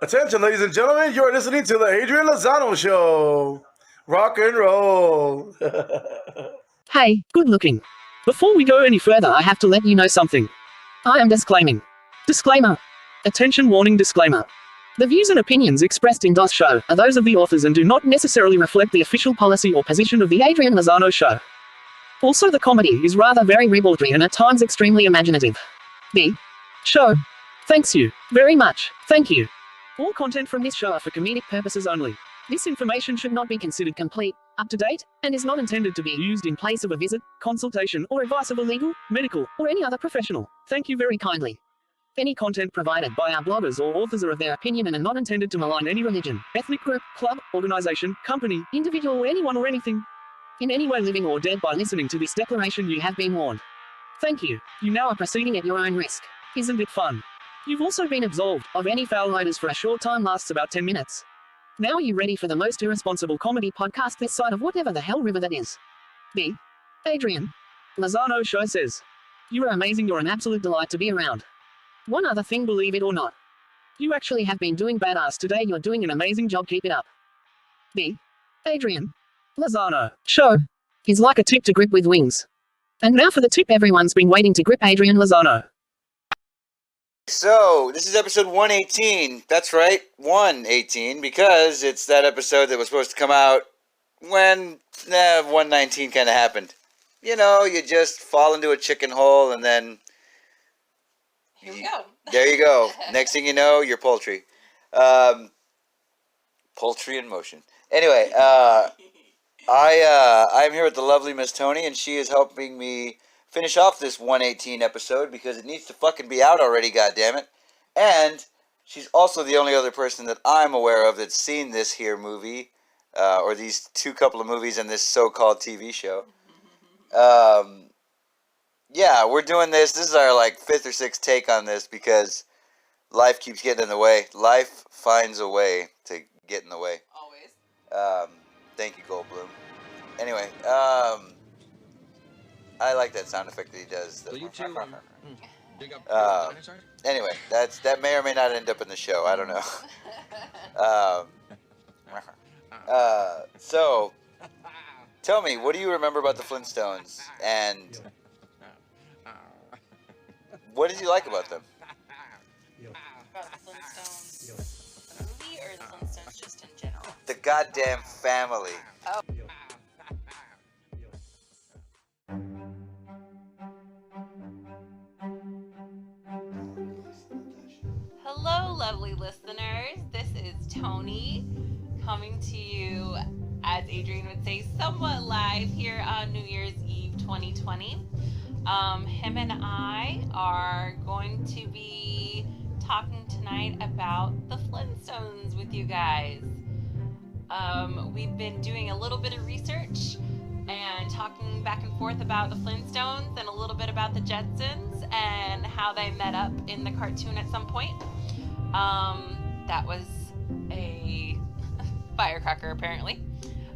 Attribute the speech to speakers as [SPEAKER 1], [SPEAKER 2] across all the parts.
[SPEAKER 1] Attention, ladies and gentlemen, you're listening to the Adrian Lozano Show. Rock and roll.
[SPEAKER 2] Hey, good looking. Before we go any further, I have to let you know something. I am disclaiming. Disclaimer. Attention warning disclaimer. The views and opinions expressed in this show are those of the authors and do not necessarily reflect the official policy or position of the Adrian Lozano Show. Also, the comedy is rather very ribaldry and at times extremely imaginative. The show. Thanks you very much. Thank you. All content from this show are for comedic purposes only. This information should not be considered complete, up to date, and is not intended to be used in place of a visit, consultation, or advice of a legal, medical, or any other professional. Thank you very kindly. Any content provided by our bloggers or authors are of their opinion and are not intended to malign any religion, ethnic group, club, organization, company, individual, or anyone or anything. In any way living or dead by listening to this declaration, you have been warned. Thank you. You now are proceeding at your own risk. Isn't it fun? You've also been absolved of any foul odors for a short time, lasts about 10 minutes. Now are you ready for the most irresponsible comedy podcast this side of whatever the hell river that is? The Adrian Lozano Show says, you are amazing, you're an absolute delight to be around. One other thing, believe it or not. You actually have been doing badass today, you're doing an amazing job, keep it up. The Adrian Lozano Show is like a tip to grip with wings. And now for the tip everyone's been waiting to grip, Adrian Lozano.
[SPEAKER 3] So, this is episode 118. That's right, 118, because it's that episode that was supposed to come out when 119 kind of happened. You know, you just fall into a chicken hole and then...
[SPEAKER 4] Here we go.
[SPEAKER 3] There you go. Next thing you know, you're poultry. Poultry in motion. Anyway, I'm here with the lovely Miss Tony, and she is helping me finish off this 118 episode because it needs to fucking be out already, goddammit. And she's also the only other person that I'm aware of that's seen this here movie, or these couple of movies and this so-called TV show. Yeah, we're doing this. This is our like 5th or 6th take on this because life keeps getting in the way. Life finds a way to get in the way.
[SPEAKER 4] Always.
[SPEAKER 3] Thank you, Goldblum. Anyway, I like that sound effect that he does.
[SPEAKER 5] So you two dig up dinosaurs?
[SPEAKER 3] Anyway, that may or may not end up in the show. I don't know. So, tell me, what do you remember about the Flintstones, and what did you like about them?
[SPEAKER 4] About the Flintstones movie or the Flintstones just in general?
[SPEAKER 3] The goddamn family.
[SPEAKER 4] Oh. Hello, lovely listeners. This is Tony coming to you, as Adrian would say, somewhat live here on New Year's Eve 2020. Him and I are going to be talking tonight about the Flintstones with you guys. We've been doing a little bit of research and talking back and forth about the Flintstones and a little bit about the Jetsons and how they met up in the cartoon at some point. That was a firecracker, apparently.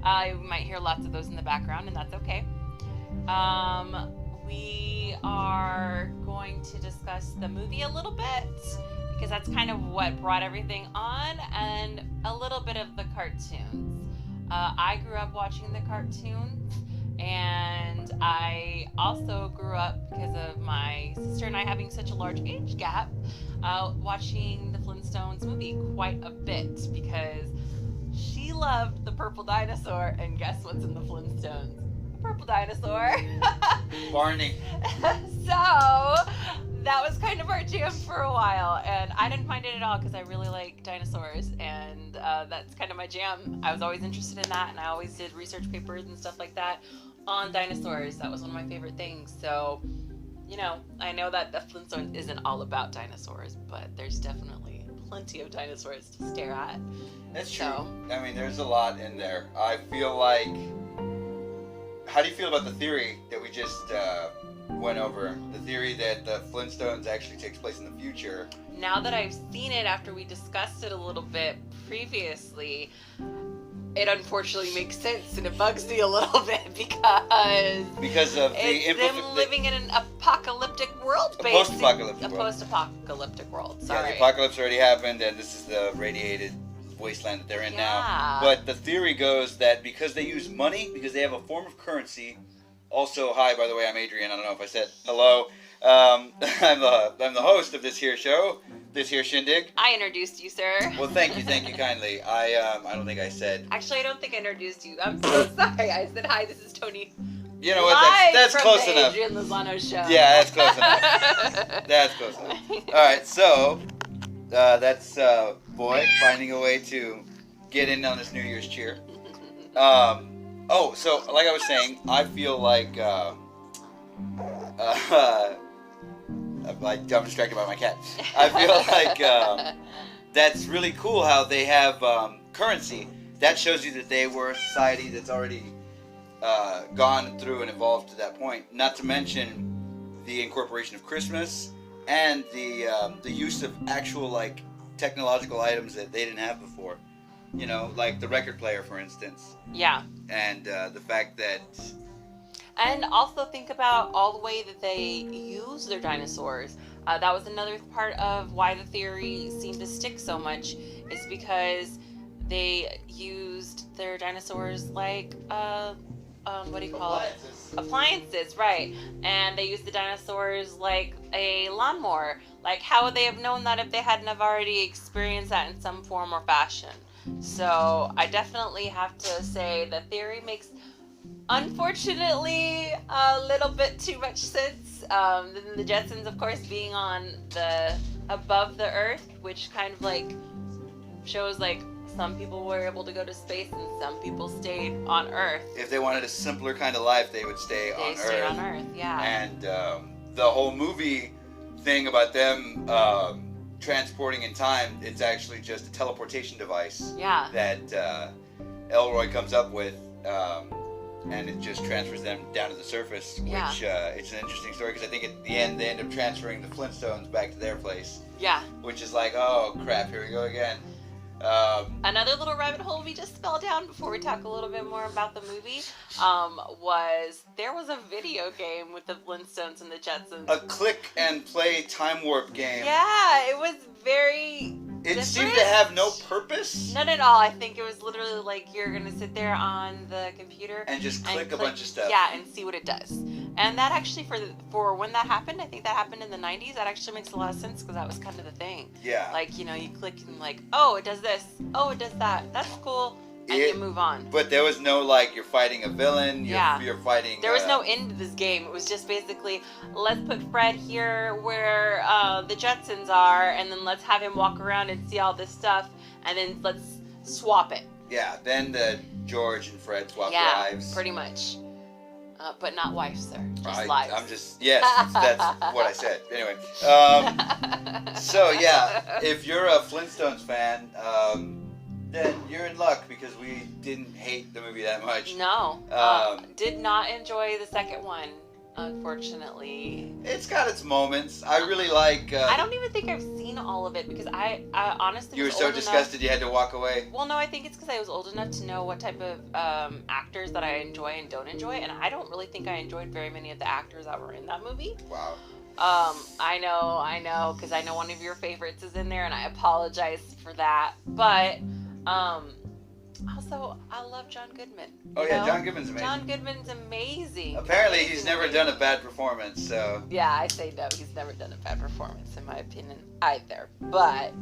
[SPEAKER 4] You might hear lots of those in the background, and that's okay. We are going to discuss the movie a little bit, because that's kind of what brought everything on, and a little bit of the cartoons. I grew up watching the cartoons, and I also grew up, because of my sister and I having such a large age gap, watching the Flintstones movie quite a bit, because she loved the purple dinosaur, and guess what's in the Flintstones? A purple dinosaur.
[SPEAKER 3] Barney.
[SPEAKER 4] So that was kind of our jam for a while, and I didn't mind it at all because I really like dinosaurs, and that's kind of my jam. I was always interested in that, and I always did research papers and stuff like that on dinosaurs. That was one of my favorite things. So, you know, I know that the Flintstones isn't all about dinosaurs, but there's definitely plenty of dinosaurs to stare at.
[SPEAKER 3] That's true. I mean, there's a lot in there. I feel like... How do you feel about the theory that we just went over? The theory that the Flintstones actually takes place in the future.
[SPEAKER 4] Now that I've seen it after we discussed it a little bit previously, it unfortunately makes sense, and it bugs me a little bit because
[SPEAKER 3] of
[SPEAKER 4] it's them living in an apocalyptic world,
[SPEAKER 3] a post-apocalyptic world.
[SPEAKER 4] Post-apocalyptic world.
[SPEAKER 3] Yeah,
[SPEAKER 4] Sorry.
[SPEAKER 3] the apocalypse already happened, and this is the radiated wasteland that they're in now. But the theory goes that because they use money, because they have a form of currency. Also, hi, by the way, I'm Adrian. I don't know if I said hello. I'm the host of this here show, this here shindig.
[SPEAKER 4] I introduced you, sir.
[SPEAKER 3] Well, thank you kindly. I don't think I said.
[SPEAKER 4] Actually, I don't think I introduced you. I'm so sorry. I said hi. This is Tony.
[SPEAKER 3] You know what? That's
[SPEAKER 4] from
[SPEAKER 3] close
[SPEAKER 4] the
[SPEAKER 3] enough.
[SPEAKER 4] Adrian Lozano show.
[SPEAKER 3] Yeah, that's close enough. That's close enough. All right, so that's Boy finding a way to get in on this New Year's cheer. Oh, so like I was saying, I feel like I'm distracted by my cat. I feel like that's really cool how they have currency. That shows you that they were a society that's already gone through and evolved to that point. Not to mention the incorporation of Christmas and the use of actual like technological items that they didn't have before. You know, like the record player, for instance.
[SPEAKER 4] Yeah.
[SPEAKER 3] And the fact that...
[SPEAKER 4] And also think about all the way that they use their dinosaurs. That was another part of why the theory seemed to stick so much, is because they used their dinosaurs like, what do you call it? Appliances, right. And they used the dinosaurs like a lawnmower. Like, how would they have known that if they hadn't have already experienced that in some form or fashion? So I definitely have to say the theory makes, unfortunately, a little bit too much sense. The Jetsons, of course, being on the above the Earth, which kind of like shows like some people were able to go to space and some people stayed on Earth.
[SPEAKER 3] If they wanted a simpler kind of life, they would stay on Earth.
[SPEAKER 4] They stayed on Earth, yeah.
[SPEAKER 3] And the whole movie thing about them transporting in time, it's actually just a teleportation device that Elroy comes up with, and it just transfers them down to the surface, which it's an interesting story because I think at the end they end up transferring the Flintstones back to their place.
[SPEAKER 4] Yeah.
[SPEAKER 3] Which is like, oh crap, here we go again.
[SPEAKER 4] Another little rabbit hole we just fell down before we talk a little bit more about the movie was there was a video game with the Flintstones and the Jetsons.
[SPEAKER 3] A click and play time warp game.
[SPEAKER 4] Yeah, it was very
[SPEAKER 3] It seemed to have no purpose.
[SPEAKER 4] None at all. I think it was literally like you're gonna sit there on the computer
[SPEAKER 3] and just click a bunch of stuff.
[SPEAKER 4] Yeah, and see what it does. And that actually, for when that happened, I think that happened in the 90s. That actually makes a lot of sense because that was kind of the thing.
[SPEAKER 3] Yeah.
[SPEAKER 4] Like, you know, you click and like, oh, it does this. Oh, it does that. That's cool. And you move on.
[SPEAKER 3] But there was no like you're fighting a villain. You're fighting.
[SPEAKER 4] There was no end to this game. It was just basically let's put Fred here where the Jetsons are, and then let's have him walk around and see all this stuff, and then let's swap it.
[SPEAKER 3] Yeah. Then George and Fred swap lives.
[SPEAKER 4] Yeah, pretty much. But not wives, sir. Just lives.
[SPEAKER 3] I'm just that's what I said. Anyway. So yeah, if you're a Flintstones fan. Then you're in luck because we didn't hate the movie that much.
[SPEAKER 4] No. Did not enjoy the second one, unfortunately.
[SPEAKER 3] It's got its moments. I really like...
[SPEAKER 4] I don't even think I've seen all of it because I honestly
[SPEAKER 3] You were so disgusted you had to walk away?
[SPEAKER 4] Well, no, I think it's because I was old enough to know what type of actors that I enjoy and don't enjoy, and I don't really think I enjoyed very many of the actors that were in that movie.
[SPEAKER 3] Wow.
[SPEAKER 4] I know, because I know one of your favorites is in there, and I apologize for that, but... also, I love John Goodman.
[SPEAKER 3] Oh yeah, John Goodman's amazing.
[SPEAKER 4] John Goodman's amazing.
[SPEAKER 3] Apparently, he's never done a bad performance, so...
[SPEAKER 4] Yeah, I say no, he's never done a bad performance, in my opinion, either. But,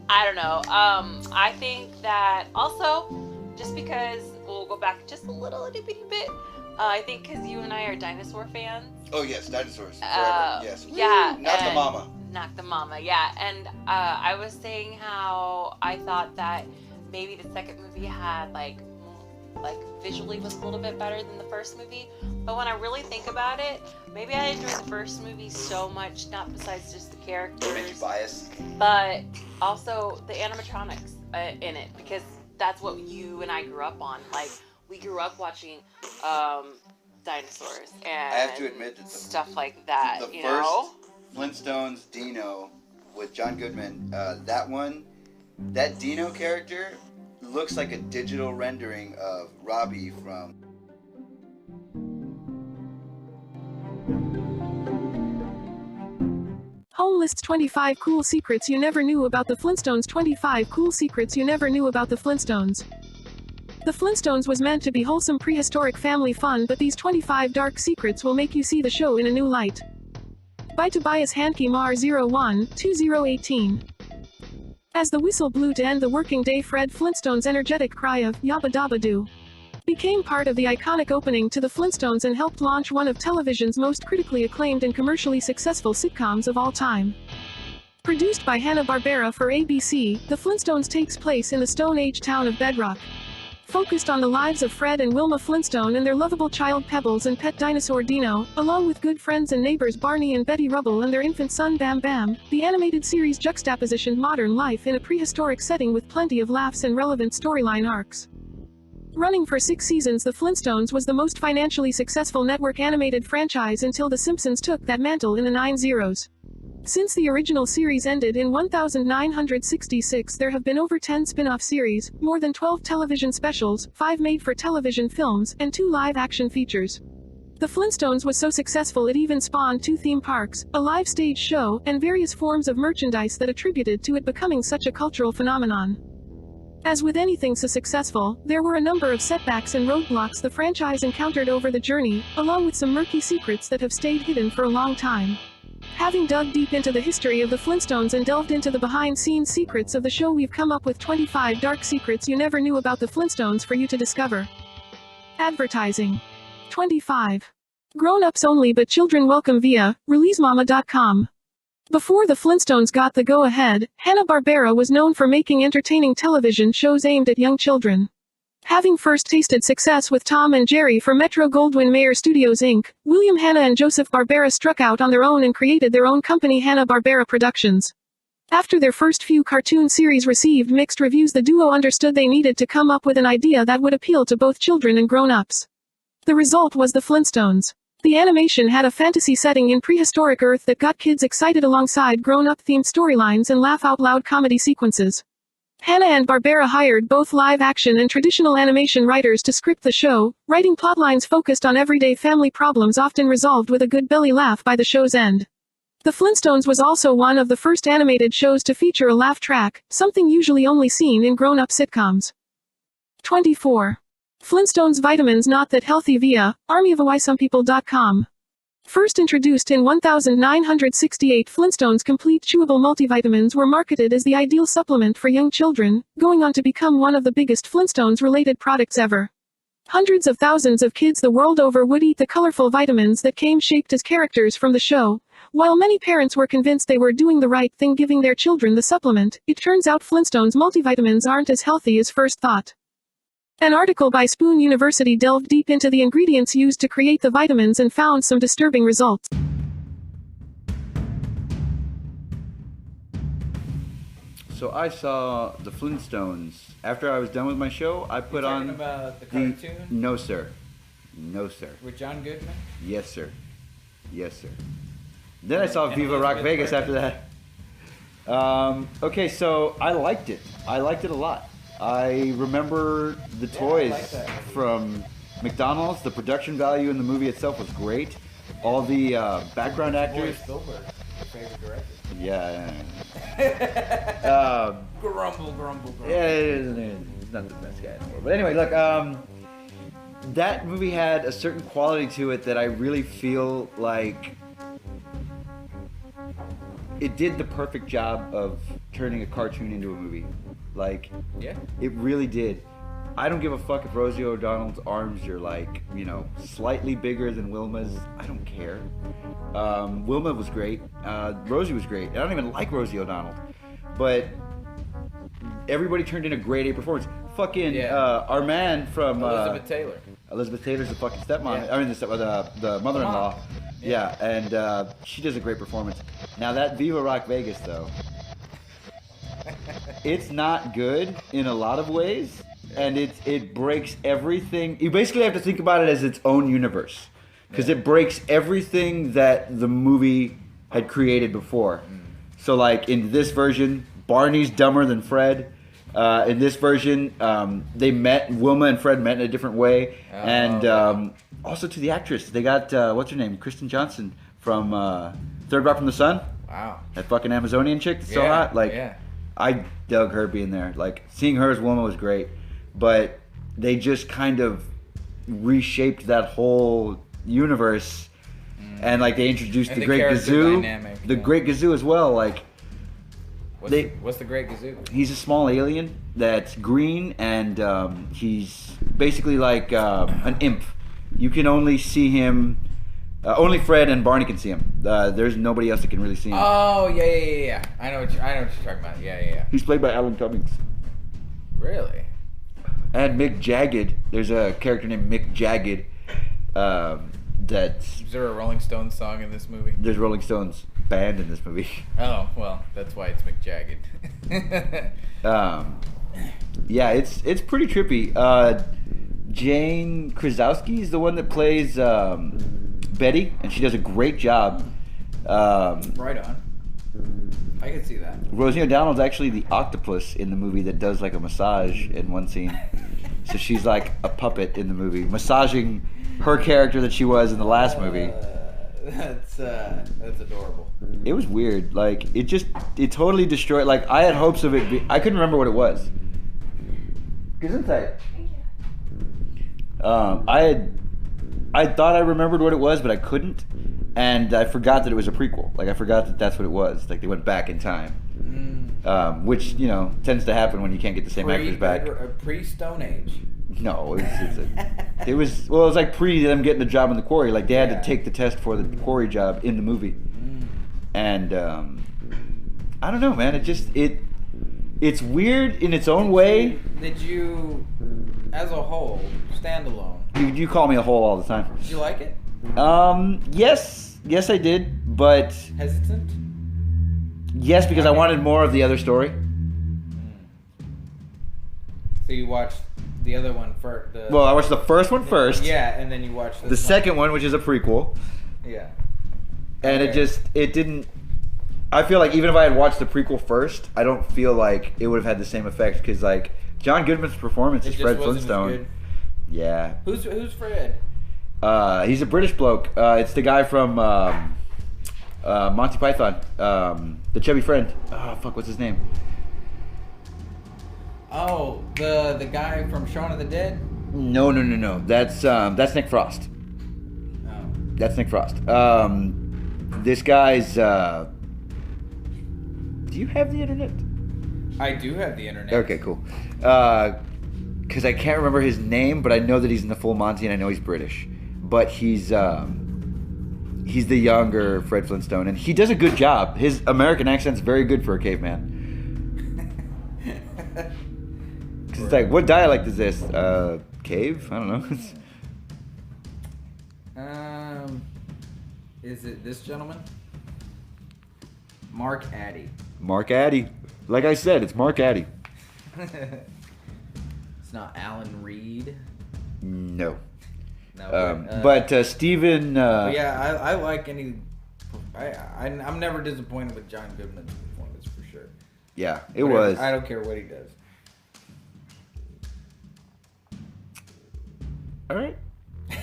[SPEAKER 4] I don't know. I think that, also, just because, we'll go back just a little itty bitty bit, I think because you and I are dinosaur fans.
[SPEAKER 3] Oh yes, dinosaurs, forever, yes.
[SPEAKER 4] Yeah.
[SPEAKER 3] Not the mama.
[SPEAKER 4] Not the mama, yeah. And I was saying how I thought that maybe the second movie had like visually was a little bit better than the first movie, but when I really think about it, maybe I enjoyed the first movie so much, not besides just the characters,
[SPEAKER 3] Made you biased,
[SPEAKER 4] but also the animatronics in it, because that's what you and I grew up on. Like, we grew up watching dinosaurs and
[SPEAKER 3] I have to admit that
[SPEAKER 4] stuff like that.
[SPEAKER 3] The first Flintstones Dino with John Goodman, that Dino character looks like a digital rendering of Robbie from...
[SPEAKER 6] Home lists 25 cool secrets you never knew about the Flintstones. 25 cool secrets you never knew about the Flintstones. The Flintstones was meant to be wholesome prehistoric family fun, but these 25 dark secrets will make you see the show in a new light. By Tobias Handke Mar 01, 2018. As the whistle blew to end the working day, Fred Flintstone's energetic cry of "Yabba Dabba Doo" became part of the iconic opening to the Flintstones and helped launch one of television's most critically acclaimed and commercially successful sitcoms of all time. Produced by Hanna-Barbera for ABC, The Flintstones takes place in the Stone Age town of Bedrock. Focused on the lives of Fred and Wilma Flintstone and their lovable child Pebbles and pet dinosaur Dino, along with good friends and neighbors Barney and Betty Rubble and their infant son Bam Bam, the animated series juxtapositioned modern life in a prehistoric setting with plenty of laughs and relevant storyline arcs. Running for 6 seasons, The Flintstones was the most financially successful network animated franchise until The Simpsons took that mantle in the 90s. Since the original series ended in 1966, there have been over 10 spin-off series, more than 12 television specials, 5 made-for-television films, and 2 live-action features. The Flintstones was so successful it even spawned 2 theme parks, a live stage show, and various forms of merchandise that attributed to it becoming such a cultural phenomenon. As with anything so successful, there were a number of setbacks and roadblocks the franchise encountered over the journey, along with some murky secrets that have stayed hidden for a long time. Having dug deep into the history of the Flintstones and delved into the behind-scenes secrets of the show, we've come up with 25 dark secrets you never knew about the Flintstones for you to discover. Advertising. 25. Grown-ups only but children welcome via ReleaseMama.com. Before the Flintstones got the go-ahead, Hanna-Barbera was known for making entertaining television shows aimed at young children. Having first tasted success with Tom and Jerry for Metro-Goldwyn-Mayer Studios Inc., William Hanna and Joseph Barbera struck out on their own and created their own company, Hanna-Barbera Productions. After their first few cartoon series received mixed reviews, the duo understood they needed to come up with an idea that would appeal to both children and grown-ups. The result was the Flintstones. The animation had a fantasy setting in prehistoric Earth that got kids excited alongside grown-up themed storylines and laugh-out-loud comedy sequences. Hanna and Barbera hired both live-action and traditional animation writers to script the show, writing plotlines focused on everyday family problems often resolved with a good belly laugh by the show's end. The Flintstones was also one of the first animated shows to feature a laugh track, something usually only seen in grown-up sitcoms. 24. Flintstones Vitamins Not That Healthy via ArmyOfWhySomePeople.com. First introduced in 1968, Flintstones complete chewable multivitamins were marketed as the ideal supplement for young children, going on to become one of the biggest Flintstones-related products ever. Hundreds of thousands of kids the world over would eat the colorful vitamins that came shaped as characters from the show. While many parents were convinced they were doing the right thing giving their children the supplement, it turns out Flintstones multivitamins aren't as healthy as first thought. An article by Spoon University delved deep into the ingredients used to create the vitamins and found some disturbing results.
[SPEAKER 3] So I saw the Flintstones. After I was done with my show, I put on
[SPEAKER 5] about the cartoon?
[SPEAKER 3] No, sir. No, sir.
[SPEAKER 5] With John Goodman?
[SPEAKER 3] Yes, sir. Yes, sir. Then I saw Viva Rock Vegas after that. Okay, so I liked it. I liked it a lot. I remember the toys from McDonald's. The production value in the movie itself was great. All the background actors.
[SPEAKER 5] Spielberg, your favorite director.
[SPEAKER 3] Yeah.
[SPEAKER 5] Grumble.
[SPEAKER 3] Yeah, he's not the best guy anymore. But anyway, look, that movie had a certain quality to it that I really feel like it did the perfect job of turning a cartoon into a movie. Like,
[SPEAKER 5] yeah,
[SPEAKER 3] it really did. I don't give a fuck if Rosie O'Donnell's arms are like, slightly bigger than Wilma's. I don't care. Wilma was great. Rosie was great. I don't even like Rosie O'Donnell. But everybody turned in a grade A performance. Fucking our man from
[SPEAKER 5] Elizabeth Taylor.
[SPEAKER 3] Elizabeth Taylor's the fucking stepmom.
[SPEAKER 5] Yeah.
[SPEAKER 3] I mean, the mother-in-law. Yeah, and she does a great performance. Now that Viva Rock Vegas though, it's not good in a lot of ways, and it breaks everything. You basically have to think about it as its own universe, because it breaks everything that the movie had created before. So like in this version, Barney's dumber than Fred. In this version, Wilma and Fred met in a different way, also to the actress, they got what's her name, Kristen Johnson from Third Rock from the Sun.
[SPEAKER 5] Wow.
[SPEAKER 3] That fucking Amazonian chick that's so hot. Like, I dug her being there. Like, seeing her as Wilma was great, but they just kind of reshaped that whole universe, and like they introduced the Great Gazoo, Great Gazoo as well. Like,
[SPEAKER 5] what's the Great Gazoo?
[SPEAKER 3] He's a small alien that's green, and he's basically like an imp. You can only see him. Only Fred and Barney can see him. There's nobody else that can really see him.
[SPEAKER 5] Oh yeah. I know what you're talking about. Yeah.
[SPEAKER 3] He's played by Alan Cummings.
[SPEAKER 5] Really?
[SPEAKER 3] And Mick Jagged. There's a character named Mick Jagged. Is
[SPEAKER 5] there a Rolling Stones song in this movie?
[SPEAKER 3] There's Rolling Stones band in this movie.
[SPEAKER 5] Oh well, that's why it's Mick Jagged.
[SPEAKER 3] Yeah, it's pretty trippy. Jane Krasowski is the one that plays Betty, and she does a great job.
[SPEAKER 5] Right on. I can see that.
[SPEAKER 3] Rosie O'Donnell's actually the octopus in the movie that does like a massage in one scene. So she's like a puppet in the movie, massaging her character that she was in the last movie.
[SPEAKER 5] That's adorable.
[SPEAKER 3] It was weird. Like, it totally destroyed. Like, I had hopes of it. I couldn't remember what it was. Gesundheit. Thank you. I thought I remembered what it was, but I couldn't, and I forgot that it was a prequel. Like, I forgot that that's what it was. Like, they went back in time, which tends to happen when you can't get the same actors back.
[SPEAKER 5] Pre-Stone Age.
[SPEAKER 3] No, it was like pre them getting the job in the quarry. Like, they had to take the test for the quarry job in the movie, and I don't know, man. It's weird in its own way.
[SPEAKER 5] Did you, as a whole, standalone?
[SPEAKER 3] You call me a whole all the time.
[SPEAKER 5] Did you like it?
[SPEAKER 3] Yes, I did, but
[SPEAKER 5] hesitant.
[SPEAKER 3] Yes, because I wanted more of the other story.
[SPEAKER 5] So you watched the other one first.
[SPEAKER 3] Well, I watched the first one first.
[SPEAKER 5] Yeah, and then you watched
[SPEAKER 3] the second one, which is a prequel.
[SPEAKER 5] Yeah.
[SPEAKER 3] And it didn't. I feel like even if I had watched the prequel first, I don't feel like it would have had the same effect, because like John Goodman's performance as Fred Flintstone. Yeah.
[SPEAKER 5] Who's Fred?
[SPEAKER 3] He's a British bloke. It's the guy from Monty Python. The chubby friend. Oh fuck, what's his name?
[SPEAKER 5] Oh, the guy from Shaun of the Dead?
[SPEAKER 3] No. That's Nick Frost.
[SPEAKER 5] Oh.
[SPEAKER 3] That's Nick Frost. This guy's. Do you have the internet?
[SPEAKER 5] I do have the internet.
[SPEAKER 3] Okay, cool. Because I can't remember his name, but I know that he's in the full Monty, and I know he's British. But he's the younger Fred Flintstone, and he does a good job. His American accent's very good for a caveman. Because it's like, what dialect is this? Cave? I don't know.
[SPEAKER 5] Is it this gentleman? Mark Addy.
[SPEAKER 3] Mark Addy. Like I said, it's Mark Addy.
[SPEAKER 5] It's not Alan Reed.
[SPEAKER 3] No.
[SPEAKER 5] No.
[SPEAKER 3] But Stephen.
[SPEAKER 5] Yeah, I like any. I'm never disappointed with John Goodman's performance for sure.
[SPEAKER 3] Yeah, it was.
[SPEAKER 5] I don't care what he does.
[SPEAKER 3] All right. I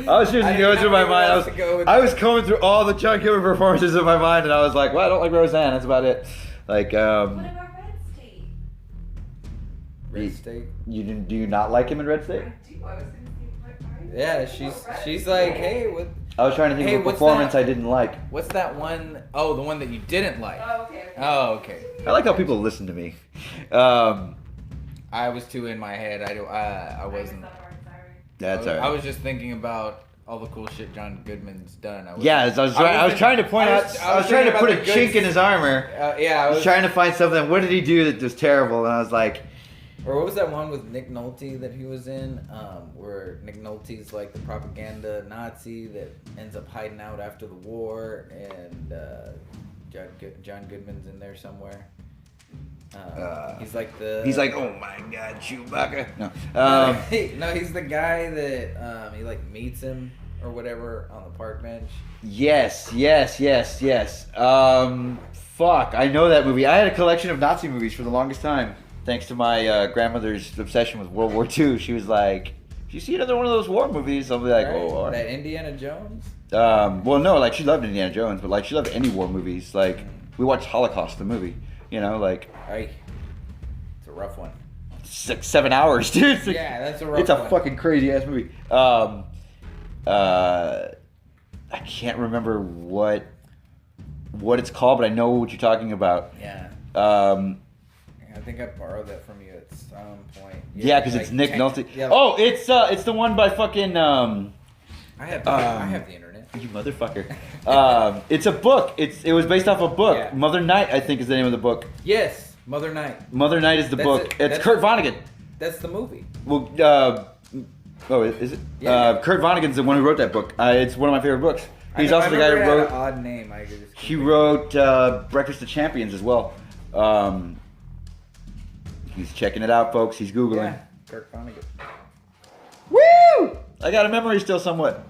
[SPEAKER 3] was just going through my mind. I was combing through all the John Goodman performances in my mind, and I was like, well, I don't like Roseanne. That's about it. Like,
[SPEAKER 4] what about Red State?
[SPEAKER 5] Red State?
[SPEAKER 3] Do you not like him in Red State?
[SPEAKER 4] I do. I was going to say,
[SPEAKER 5] yeah, she's like, hey, what?
[SPEAKER 3] I was trying to think of a performance I didn't like.
[SPEAKER 5] What's that one? Oh, the one that you didn't like.
[SPEAKER 4] Oh, okay.
[SPEAKER 5] Oh, okay.
[SPEAKER 3] I like how people listen to me.
[SPEAKER 5] I was too in my head. I wasn't.
[SPEAKER 3] That's all right.
[SPEAKER 5] I was just thinking about all the cool shit John Goodman's done. I was
[SPEAKER 3] trying to point out. I was trying to put a chink in his armor.
[SPEAKER 5] I
[SPEAKER 3] was trying to find something. What did he do that was terrible? And I was like,
[SPEAKER 5] or what was that one with Nick Nolte that he was in? Where Nick Nolte's like the propaganda Nazi that ends up hiding out after the war, and John Goodman's in there somewhere. He's like, oh my god, Chewbacca. No, no, he's the guy that he like meets him or whatever on the park bench.
[SPEAKER 3] Yes. Fuck, I know that movie. I had a collection of Nazi movies for the longest time, thanks to my grandmother's obsession with World War II. She was like, "If you see another one of those war movies," I'll be like,
[SPEAKER 5] Right?
[SPEAKER 3] "Oh, all right."
[SPEAKER 5] That Indiana Jones.
[SPEAKER 3] Well, no, like she loved Indiana Jones, but like she loved any war movies. Like we watched Holocaust, the movie. You know, like
[SPEAKER 5] Right. It's a rough one.
[SPEAKER 3] 6-7 hours, dude. It's like,
[SPEAKER 5] Yeah, that's a rough
[SPEAKER 3] it's a
[SPEAKER 5] one.
[SPEAKER 3] fucking crazy ass movie. I can't remember what it's called, but I know what you're talking about.
[SPEAKER 5] Yeah. I think I borrowed that from you at some point.
[SPEAKER 3] Yeah, because it's Nick Nolte. Oh, it's the one by fucking
[SPEAKER 5] I have the internet.
[SPEAKER 3] you motherfucker. It's a book. It was based off a book.
[SPEAKER 5] Yeah.
[SPEAKER 3] Mother Night, I think, is the name of the book.
[SPEAKER 5] Yes, Mother Night.
[SPEAKER 3] Mother Night is the
[SPEAKER 5] That's
[SPEAKER 3] book.
[SPEAKER 5] it.
[SPEAKER 3] It's
[SPEAKER 5] That's-
[SPEAKER 3] Kurt Vonnegut.
[SPEAKER 5] That's the movie.
[SPEAKER 3] Well, is it?
[SPEAKER 5] Yeah.
[SPEAKER 3] Kurt Vonnegut's the one who wrote that book. It's one of my favorite books. He's
[SPEAKER 5] I
[SPEAKER 3] also the guy who
[SPEAKER 5] remember it
[SPEAKER 3] wrote.
[SPEAKER 5] had an odd name. I just
[SPEAKER 3] He wrote Breakfast of Champions as well. He's checking it out, folks. He's googling.
[SPEAKER 5] Yeah, Kurt Vonnegut.
[SPEAKER 3] Woo! I got a memory still, somewhat.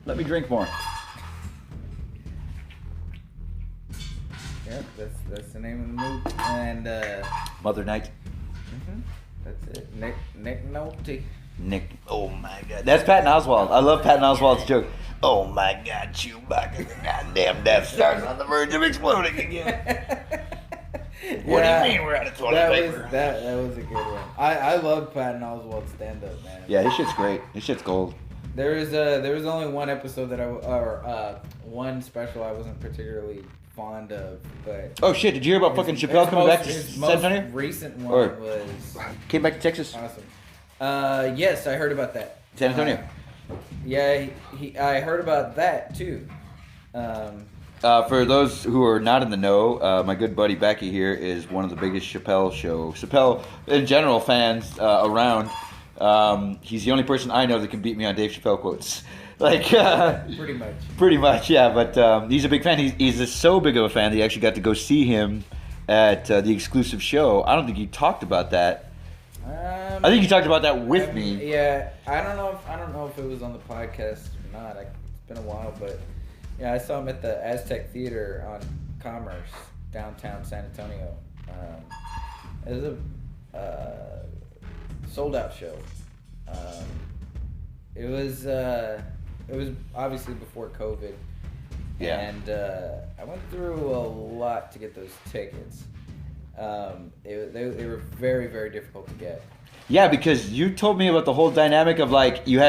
[SPEAKER 3] Let me drink more.
[SPEAKER 5] Yeah, that's the name of the movie. And
[SPEAKER 3] Mother Night.
[SPEAKER 5] that's it. Nick Nolte.
[SPEAKER 3] Nick. Oh my God. That's Patton Oswalt. I love Patton Oswalt's joke. Oh my God, Chewbacca, the goddamn Death Star's on the verge of exploding again. What do you mean we're out of toilet paper?
[SPEAKER 5] That was a good one. I love Patton Oswalt's stand up, man.
[SPEAKER 3] Yeah, his shit's great. His shit's gold.
[SPEAKER 5] There was only one episode one special I wasn't particularly fond of, but
[SPEAKER 3] Oh shit, did you hear about fucking Chappelle coming back to
[SPEAKER 5] his
[SPEAKER 3] San
[SPEAKER 5] most
[SPEAKER 3] Antonio?
[SPEAKER 5] recent one
[SPEAKER 3] Or-
[SPEAKER 5] was
[SPEAKER 3] Came back to Texas?
[SPEAKER 5] awesome. Yes, I heard about that.
[SPEAKER 3] San Antonio.
[SPEAKER 5] Yeah, I heard about that too.
[SPEAKER 3] For those who are not in the know, my good buddy Becky here is one of the biggest Chappelle in general fans around. He's the only person I know that can beat me on Dave Chappelle quotes. Like,
[SPEAKER 5] Pretty much.
[SPEAKER 3] pretty much, yeah. But he's a big fan. He's so big of a fan that he actually got to go see him at the exclusive show. I don't think he talked about that. I think you talked about that with me.
[SPEAKER 5] Yeah, I don't know if it was on the podcast or not. It's been a while, but yeah, I saw him at the Aztec Theater on Commerce, downtown San Antonio. It was a sold out show. It was obviously before COVID.
[SPEAKER 3] Yeah.
[SPEAKER 5] And I went through a lot to get those tickets. They were very, very difficult to get.
[SPEAKER 3] Yeah, because you told me about the whole dynamic of like you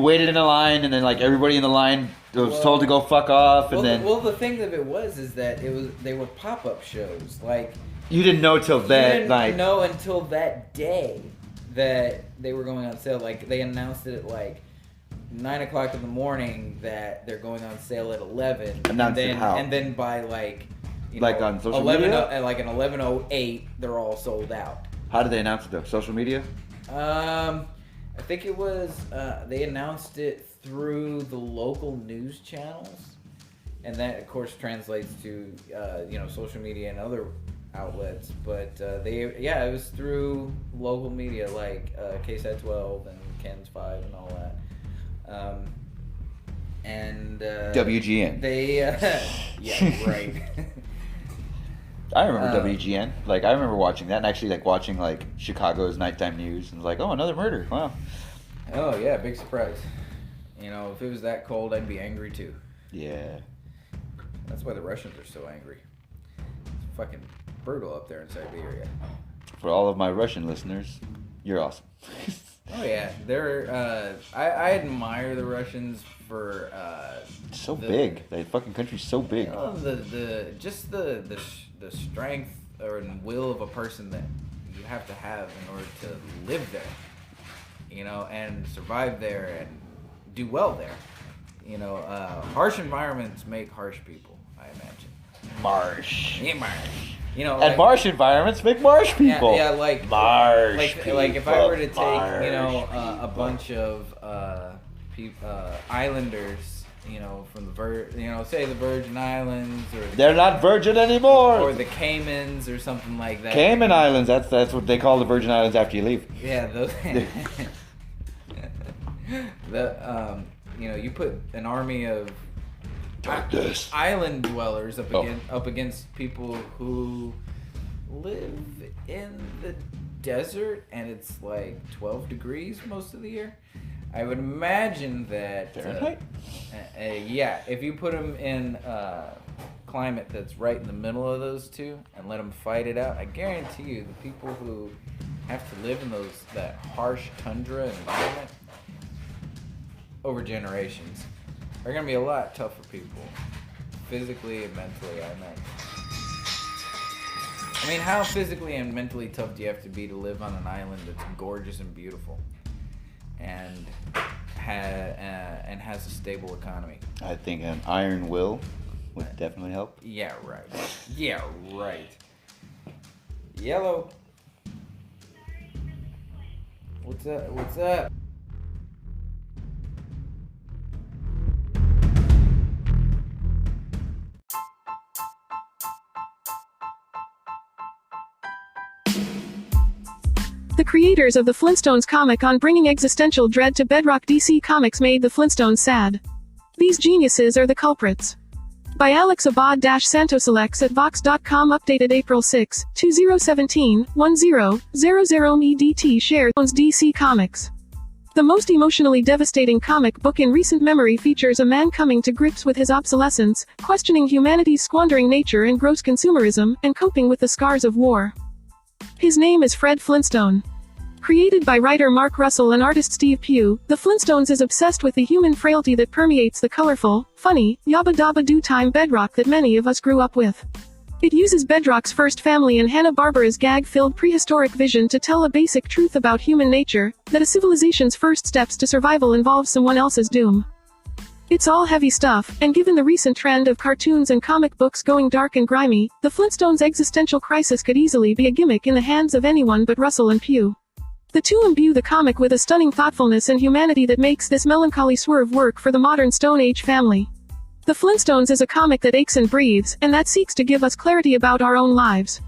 [SPEAKER 3] waited in a line and then like everybody in the line was told to go fuck off and then
[SPEAKER 5] the thing of it is that they were pop-up shows. Like
[SPEAKER 3] you didn't know till
[SPEAKER 5] you
[SPEAKER 3] that
[SPEAKER 5] didn't
[SPEAKER 3] night.
[SPEAKER 5] know until that day that they were going on sale. Like they announced it at like 9 o'clock in the morning that they're going on sale at 11.
[SPEAKER 3] Announced it how?
[SPEAKER 5] And then by like
[SPEAKER 3] Like on social
[SPEAKER 5] 11,
[SPEAKER 3] media?
[SPEAKER 5] at like an 11:08, they're all sold out.
[SPEAKER 3] How did they announce it though? Social media?
[SPEAKER 5] I think it was they announced it through the local news channels, and that of course translates to social media and other outlets. But it was through local media like KSAT 12 and Ken's 5 and all that.
[SPEAKER 3] WGN.
[SPEAKER 5] They yeah, right.
[SPEAKER 3] I remember WGN. Like I remember watching that and actually like watching like Chicago's nighttime news and was like, oh, another murder. Wow.
[SPEAKER 5] Oh yeah, big surprise. If it was that cold, I'd be angry too.
[SPEAKER 3] Yeah.
[SPEAKER 5] That's why the Russians are so angry. It's fucking brutal up there in Siberia.
[SPEAKER 3] For all of my Russian listeners, you're awesome.
[SPEAKER 5] Oh yeah, they're. I admire the Russians for.
[SPEAKER 3] So big. The fucking country's so big.
[SPEAKER 5] The strength or will of a person that you have to have in order to live there, and survive there and do well there. Harsh environments make harsh people, I imagine.
[SPEAKER 3] Marsh.
[SPEAKER 5] Yeah, marsh.
[SPEAKER 3] And marsh environments make marsh people.
[SPEAKER 5] Yeah, like
[SPEAKER 3] marsh.
[SPEAKER 5] like if I were to take
[SPEAKER 3] marsh
[SPEAKER 5] a bunch of islanders, from the say the Virgin Islands
[SPEAKER 3] They're not virgin anymore.
[SPEAKER 5] or the Caymans or something like that.
[SPEAKER 3] Cayman Islands. That's what they call the Virgin Islands after you leave.
[SPEAKER 5] Yeah, those. You put an army of island dwellers
[SPEAKER 7] Oh.
[SPEAKER 5] up against people who live in the desert and it's like 12 degrees most of the year. I would imagine that
[SPEAKER 7] Fahrenheit?
[SPEAKER 5] Yeah, if you put them in climate that's right in the middle of those two and let them fight it out, I guarantee you the people who have to live in that harsh tundra environment over generations are going to be a lot tougher people, physically and mentally, I imagine. I mean, how physically and mentally tough do you have to be to live on an island that's gorgeous and beautiful and has a stable economy?
[SPEAKER 7] I think an iron will would definitely help.
[SPEAKER 5] Yeah, right. Yeah, right. Yellow. What's up? What's up?
[SPEAKER 6] The creators of the Flintstones comic on bringing existential dread to bedrock DC Comics made the Flintstones sad. These geniuses are the culprits. By Alex Abad-Santos Alex at Vox.com, updated April 6, 2017, 10:00 EDT, shared owns DC Comics. The most emotionally devastating comic book in recent memory features a man coming to grips with his obsolescence, questioning humanity's squandering nature and gross consumerism, and coping with the scars of war. His name is Fred Flintstone. Created by writer Mark Russell and artist Steve Pugh, The Flintstones is obsessed with the human frailty that permeates the colorful, funny, yabba-dabba-doo-time bedrock that many of us grew up with. It uses Bedrock's first family and Hanna-Barbera's gag-filled prehistoric vision to tell a basic truth about human nature, that a civilization's first steps to survival involve someone else's doom. It's all heavy stuff, and given the recent trend of cartoons and comic books going dark and grimy, the Flintstones' existential crisis could easily be a gimmick in the hands of anyone but Russell and Pugh. The two imbue the comic with a stunning thoughtfulness and humanity that makes this melancholy swerve work for the modern Stone Age family. The Flintstones is a comic that aches and breathes, and that seeks to give us clarity about our own lives.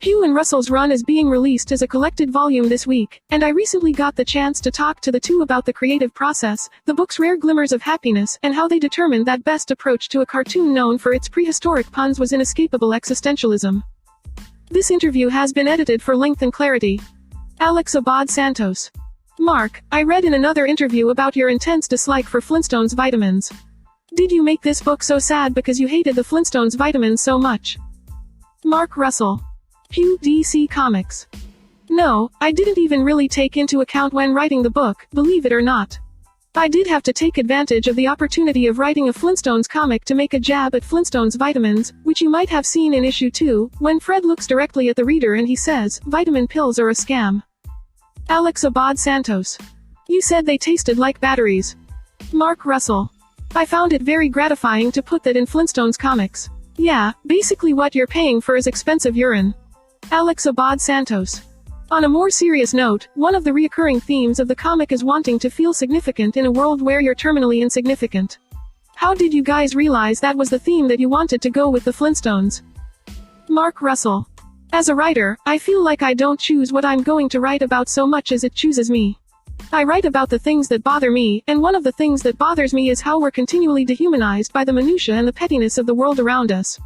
[SPEAKER 6] Pugh and Russell's run is being released as a collected volume this week, and I recently got the chance to talk to the two about the creative process, the book's rare glimmers of happiness, and how they determined that best approach to a cartoon known for its prehistoric puns was inescapable existentialism. This interview has been edited for length and clarity. Alex Abad-Santos. Mark, I read in another interview about your intense dislike for Flintstones vitamins. Did you make this book so sad because you hated the Flintstones vitamins so much? Mark Russell. Pugh, DC Comics. No, I didn't even really take into account when writing the book, believe it or not. I did have to take advantage of the opportunity of writing a Flintstones comic to make a jab at Flintstones vitamins, which you might have seen in issue 2, when Fred looks directly at the reader and he says, "Vitamin pills are a scam." Alex Abad-Santos. You said they tasted like batteries. Mark Russell. I found it very gratifying to put that in Flintstones comics. Yeah, basically what you're paying for is expensive urine. Alex Abad-Santos. On a more serious note, one of the recurring themes of the comic is wanting to feel significant in a world where you're terminally insignificant. How did you guys realize that was the theme that you wanted to go with the Flintstones? Mark Russell. As a writer, I feel like I don't choose what I'm going to write about so much as it chooses me. I write about the things that bother me, and one of the things that bothers me is how we're continually dehumanized by the minutia and the pettiness of the world around us.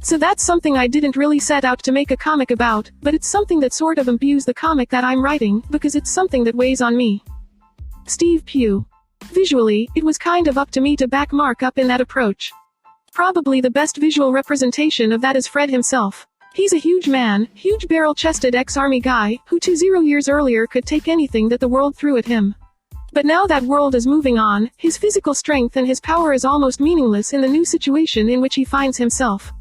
[SPEAKER 6] So that's something I didn't really set out to make a comic about, but it's something that sort of imbues the comic that I'm writing, because it's something that weighs on me. Steve Pugh. Visually, it was kind of up to me to back Mark up in that approach. Probably the best visual representation of that is Fred himself. He's a huge man, huge barrel-chested ex-army guy, who 20 years earlier could take anything that the world threw at him. But now that world is moving on, his physical strength and his power is almost meaningless in the new situation in which he finds himself.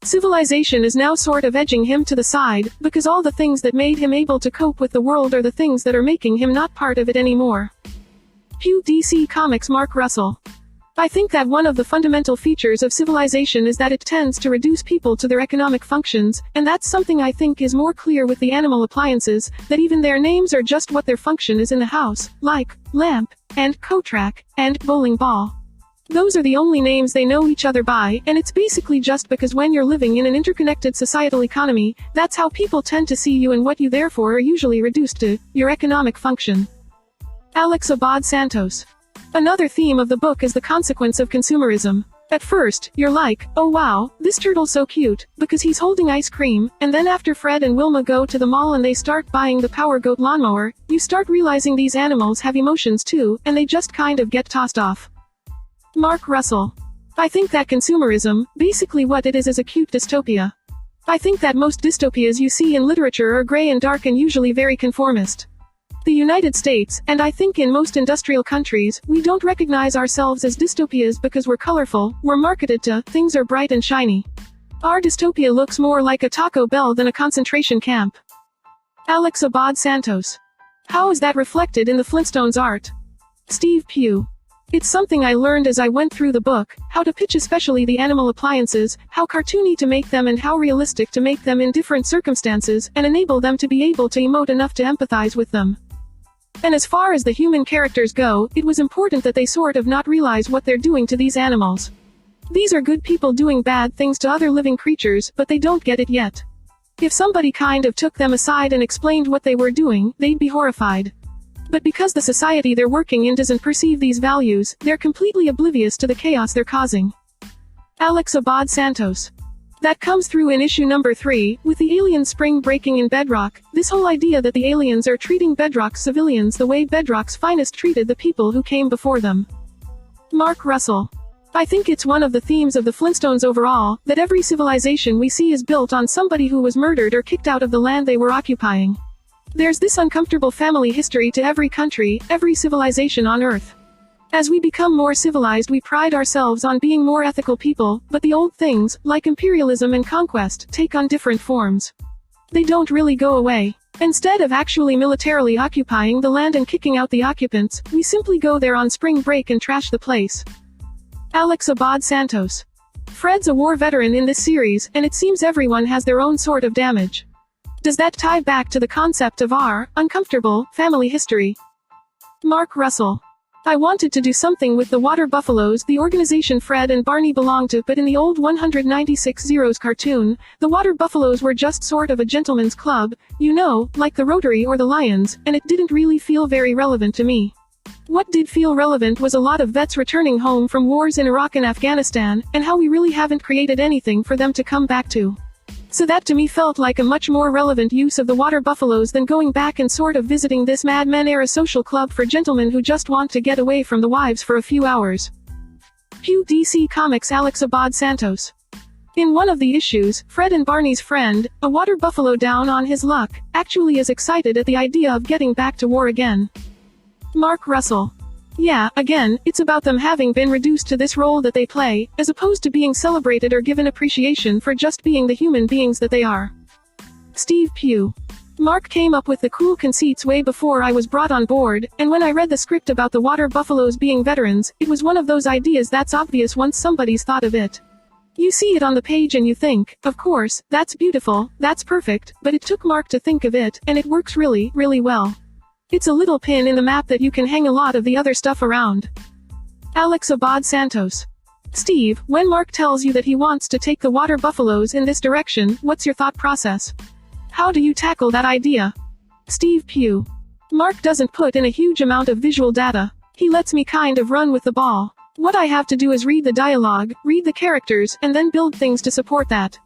[SPEAKER 6] Civilization is now sort of edging him to the side, because all the things that made him able to cope with the world are the things that are making him not part of it anymore. Pugh, DC Comics. Mark Russell. I think that one of the fundamental features of civilization is that it tends to reduce people to their economic functions, and that's something I think is more clear with the animal appliances, that even their names are just what their function is in the house, like lamp, and co-track, and bowling ball. Those are the only names they know each other by, and it's basically just because when you're living in an interconnected societal economy, that's how people tend to see you, and what you therefore are usually reduced to, your economic function. Alex Abad-Santos. Another theme of the book is the consequence of consumerism. At first, you're like, oh wow, this turtle's so cute, because he's holding ice cream, and then after Fred and Wilma go to the mall and they start buying the Power Goat lawnmower, you start realizing these animals have emotions too, and they just kind of get tossed off. Mark Russell. I think that consumerism, basically what it is a cute dystopia. I think that most dystopias you see in literature are gray and dark and usually very conformist. The United States, and I think in most industrial countries, we don't recognize ourselves as dystopias because we're colorful, we're marketed to, things are bright and shiny. Our dystopia looks more like a Taco Bell than a concentration camp. Alex Abad Santos. How is that reflected in the Flintstones art? Steve Pugh. It's something I learned as I went through the book, how to pitch especially the animal appliances, how cartoony to make them and how realistic to make them in different circumstances, and enable them to be able to emote enough to empathize with them. And as far as the human characters go, it was important that they sort of not realize what they're doing to these animals. These are good people doing bad things to other living creatures, but they don't get it yet. If somebody kind of took them aside and explained what they were doing, they'd be horrified. But because the society they're working in doesn't perceive these values, they're completely oblivious to the chaos they're causing. Alex Abad Santos. That comes through in issue number 3, with the alien spring breaking in Bedrock, this whole idea that the aliens are treating Bedrock's civilians the way Bedrock's finest treated the people who came before them. Mark Russell. I think it's one of the themes of the Flintstones overall, that every civilization we see is built on somebody who was murdered or kicked out of the land they were occupying. There's this uncomfortable family history to every country, every civilization on Earth. As we become more civilized, we pride ourselves on being more ethical people, but the old things, like imperialism and conquest, take on different forms. They don't really go away. Instead of actually militarily occupying the land and kicking out the occupants, we simply go there on spring break and trash the place. Alex Abad Santos. Fred's a war veteran in this series, and it seems everyone has their own sort of damage. Does that tie back to the concept of our uncomfortable family history? Mark Russell. I wanted to do something with the Water Buffaloes, the organization Fred and Barney belonged to, but in the old 196 Zeros cartoon, the Water Buffaloes were just sort of a gentleman's club, you know, like the Rotary or the Lions, and it didn't really feel very relevant to me. What did feel relevant was a lot of vets returning home from wars in Iraq and Afghanistan, and how we really haven't created anything for them to come back to. So that to me felt like a much more relevant use of the Water Buffaloes than going back and sort of visiting this Mad Men era social club for gentlemen who just want to get away from the wives for a few hours. Pew DC Comics Alex Abad Santos. In one of the issues, Fred and Barney's friend, a water buffalo down on his luck, actually is excited at the idea of getting back to war again. Mark Russell. Yeah, again, it's about them having been reduced to this role that they play, as opposed to being celebrated or given appreciation for just being the human beings that they are. Steve Pugh. Mark came up with the cool conceits way before I was brought on board, and when I read the script about the Water Buffaloes being veterans, it was one of those ideas that's obvious once somebody's thought of it. You see it on the page and you think, of course, that's beautiful, that's perfect, but it took Mark to think of it, and it works really, really well. It's a little pin in the map that you can hang a lot of the other stuff around. Alex Abad Santos. Steve, when Mark tells you that he wants to take the Water Buffaloes in this direction, what's your thought process? How do you tackle that idea? Steve Pugh. Mark doesn't put in a huge amount of visual data. He lets me kind of run with the ball. What I have to do is read the dialogue, read the characters, and then build things to support that.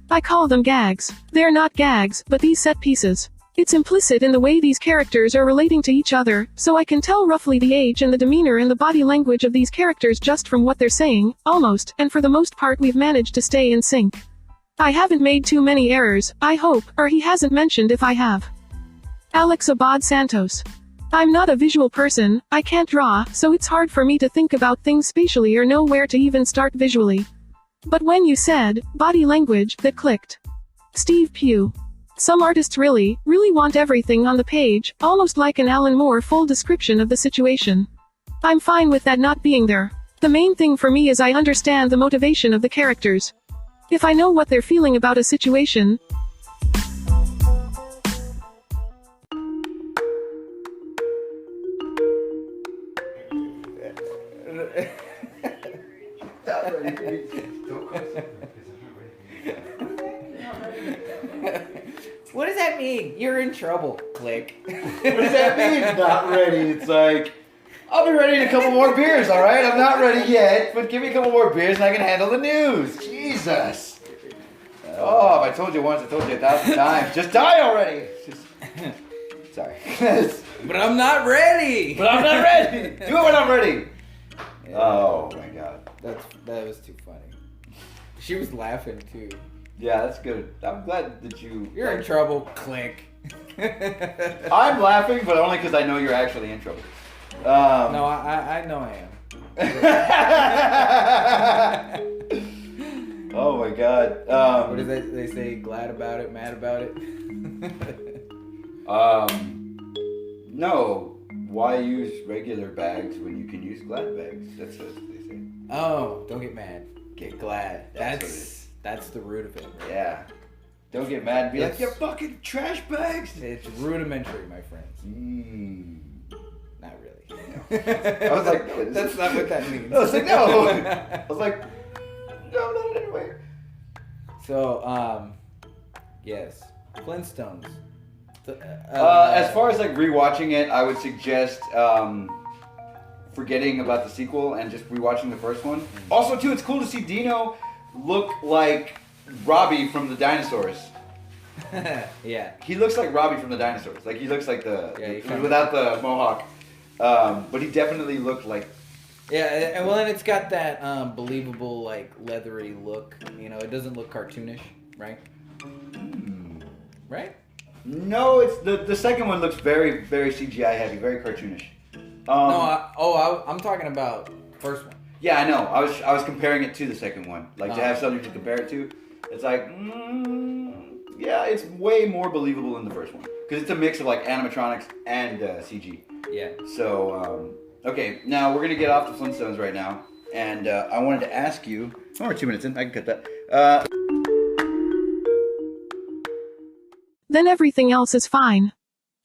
[SPEAKER 6] I call them gags. They're not gags, but these set pieces. It's implicit in the way these characters are relating to each other, so I can tell roughly the age and the demeanor and the body language of these characters just from what they're saying, almost, and for the most part we've managed to stay in sync. I haven't made too many errors, I hope, or he hasn't mentioned if I have. Alex Abad Santos. I'm not a visual person, I can't draw, so it's hard for me to think about things spatially or know where to even start visually. But when you said, body language, that clicked. Steve Pugh. Some artists really, really want everything on the page, almost like an Alan Moore full description of the situation. I'm fine with that not being there. The main thing for me is I understand the motivation of the characters. If I know what they're feeling about a situation,
[SPEAKER 5] What does that mean? You're in trouble. Click.
[SPEAKER 1] What does that mean? Not ready. It's like,
[SPEAKER 3] I'll be ready in a couple more beers, all right? I'm not ready yet, but give me a couple more beers and I can handle the news. Jesus. Oh, if I told you once, I told you 1,000 times. Just die already. Sorry.
[SPEAKER 5] But I'm not ready.
[SPEAKER 3] But I'm not ready. Do it when I'm ready.
[SPEAKER 5] Yeah.
[SPEAKER 3] Oh my God.
[SPEAKER 5] That was too funny. She was laughing too.
[SPEAKER 3] Yeah, that's good. I'm glad that you...
[SPEAKER 5] You're in trouble. Click.
[SPEAKER 3] I'm laughing, but only because I know you're actually in trouble.
[SPEAKER 5] No, I know I am.
[SPEAKER 3] Oh my God.
[SPEAKER 5] What do they say? Glad about it, mad about it?
[SPEAKER 3] No. Why use regular bags when you can use glad bags? That's what they say.
[SPEAKER 5] Oh, don't get mad. Get glad.
[SPEAKER 3] That's
[SPEAKER 5] That's the root of it. Right?
[SPEAKER 3] Yeah. Don't get mad and be like,
[SPEAKER 5] It's-
[SPEAKER 3] you're fucking trash bags.
[SPEAKER 5] It's rudimentary, my friends. Not really.
[SPEAKER 3] I was like,
[SPEAKER 5] That's not what that means.
[SPEAKER 3] I was like, no. I was like, no, not anyway.
[SPEAKER 5] So, yes. Flintstones.
[SPEAKER 3] As far as like rewatching it, I would suggest forgetting about the sequel and just rewatching the first one. Also, too, it's cool to see Dino look like Robbie from the dinosaurs.
[SPEAKER 5] Yeah.
[SPEAKER 3] He looks like Robbie from the dinosaurs. Like he looks like without the mohawk. But he definitely looked like.
[SPEAKER 5] Yeah, and well, and it's got that believable, like, leathery look. You know, it doesn't look cartoonish, right? Right?
[SPEAKER 3] No, it's the second one looks very, very CGI heavy, very cartoonish.
[SPEAKER 5] I'm talking about first one.
[SPEAKER 3] Yeah, I know. I was comparing it to the second one, like to have something to compare it to. It's like, yeah, it's way more believable than the first one because it's a mix of like animatronics and CG.
[SPEAKER 5] Yeah.
[SPEAKER 3] So, okay, now we're gonna get off the Flintstones right now, and I wanted to ask you. Oh, we're 2 minutes in. I can cut that.
[SPEAKER 6] Then everything else is fine.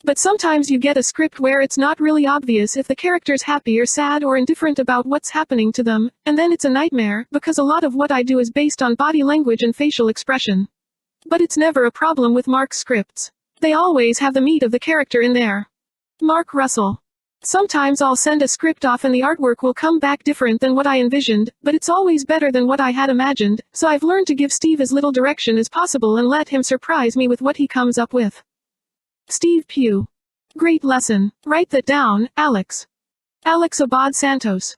[SPEAKER 6] But sometimes you get a script where it's not really obvious if the character's happy or sad or indifferent about what's happening to them, and then it's a nightmare, because a lot of what I do is based on body language and facial expression. But it's never a problem with Mark's scripts. They always have the meat of the character in there. Mark Russell. Sometimes I'll send a script off and the artwork will come back different than what I envisioned, but it's always better than what I had imagined, so I've learned to give Steve as little direction as possible and let him surprise me with what he comes up with. Steve Pugh. Great lesson. Write that down, Alex. Alex Abad Santos.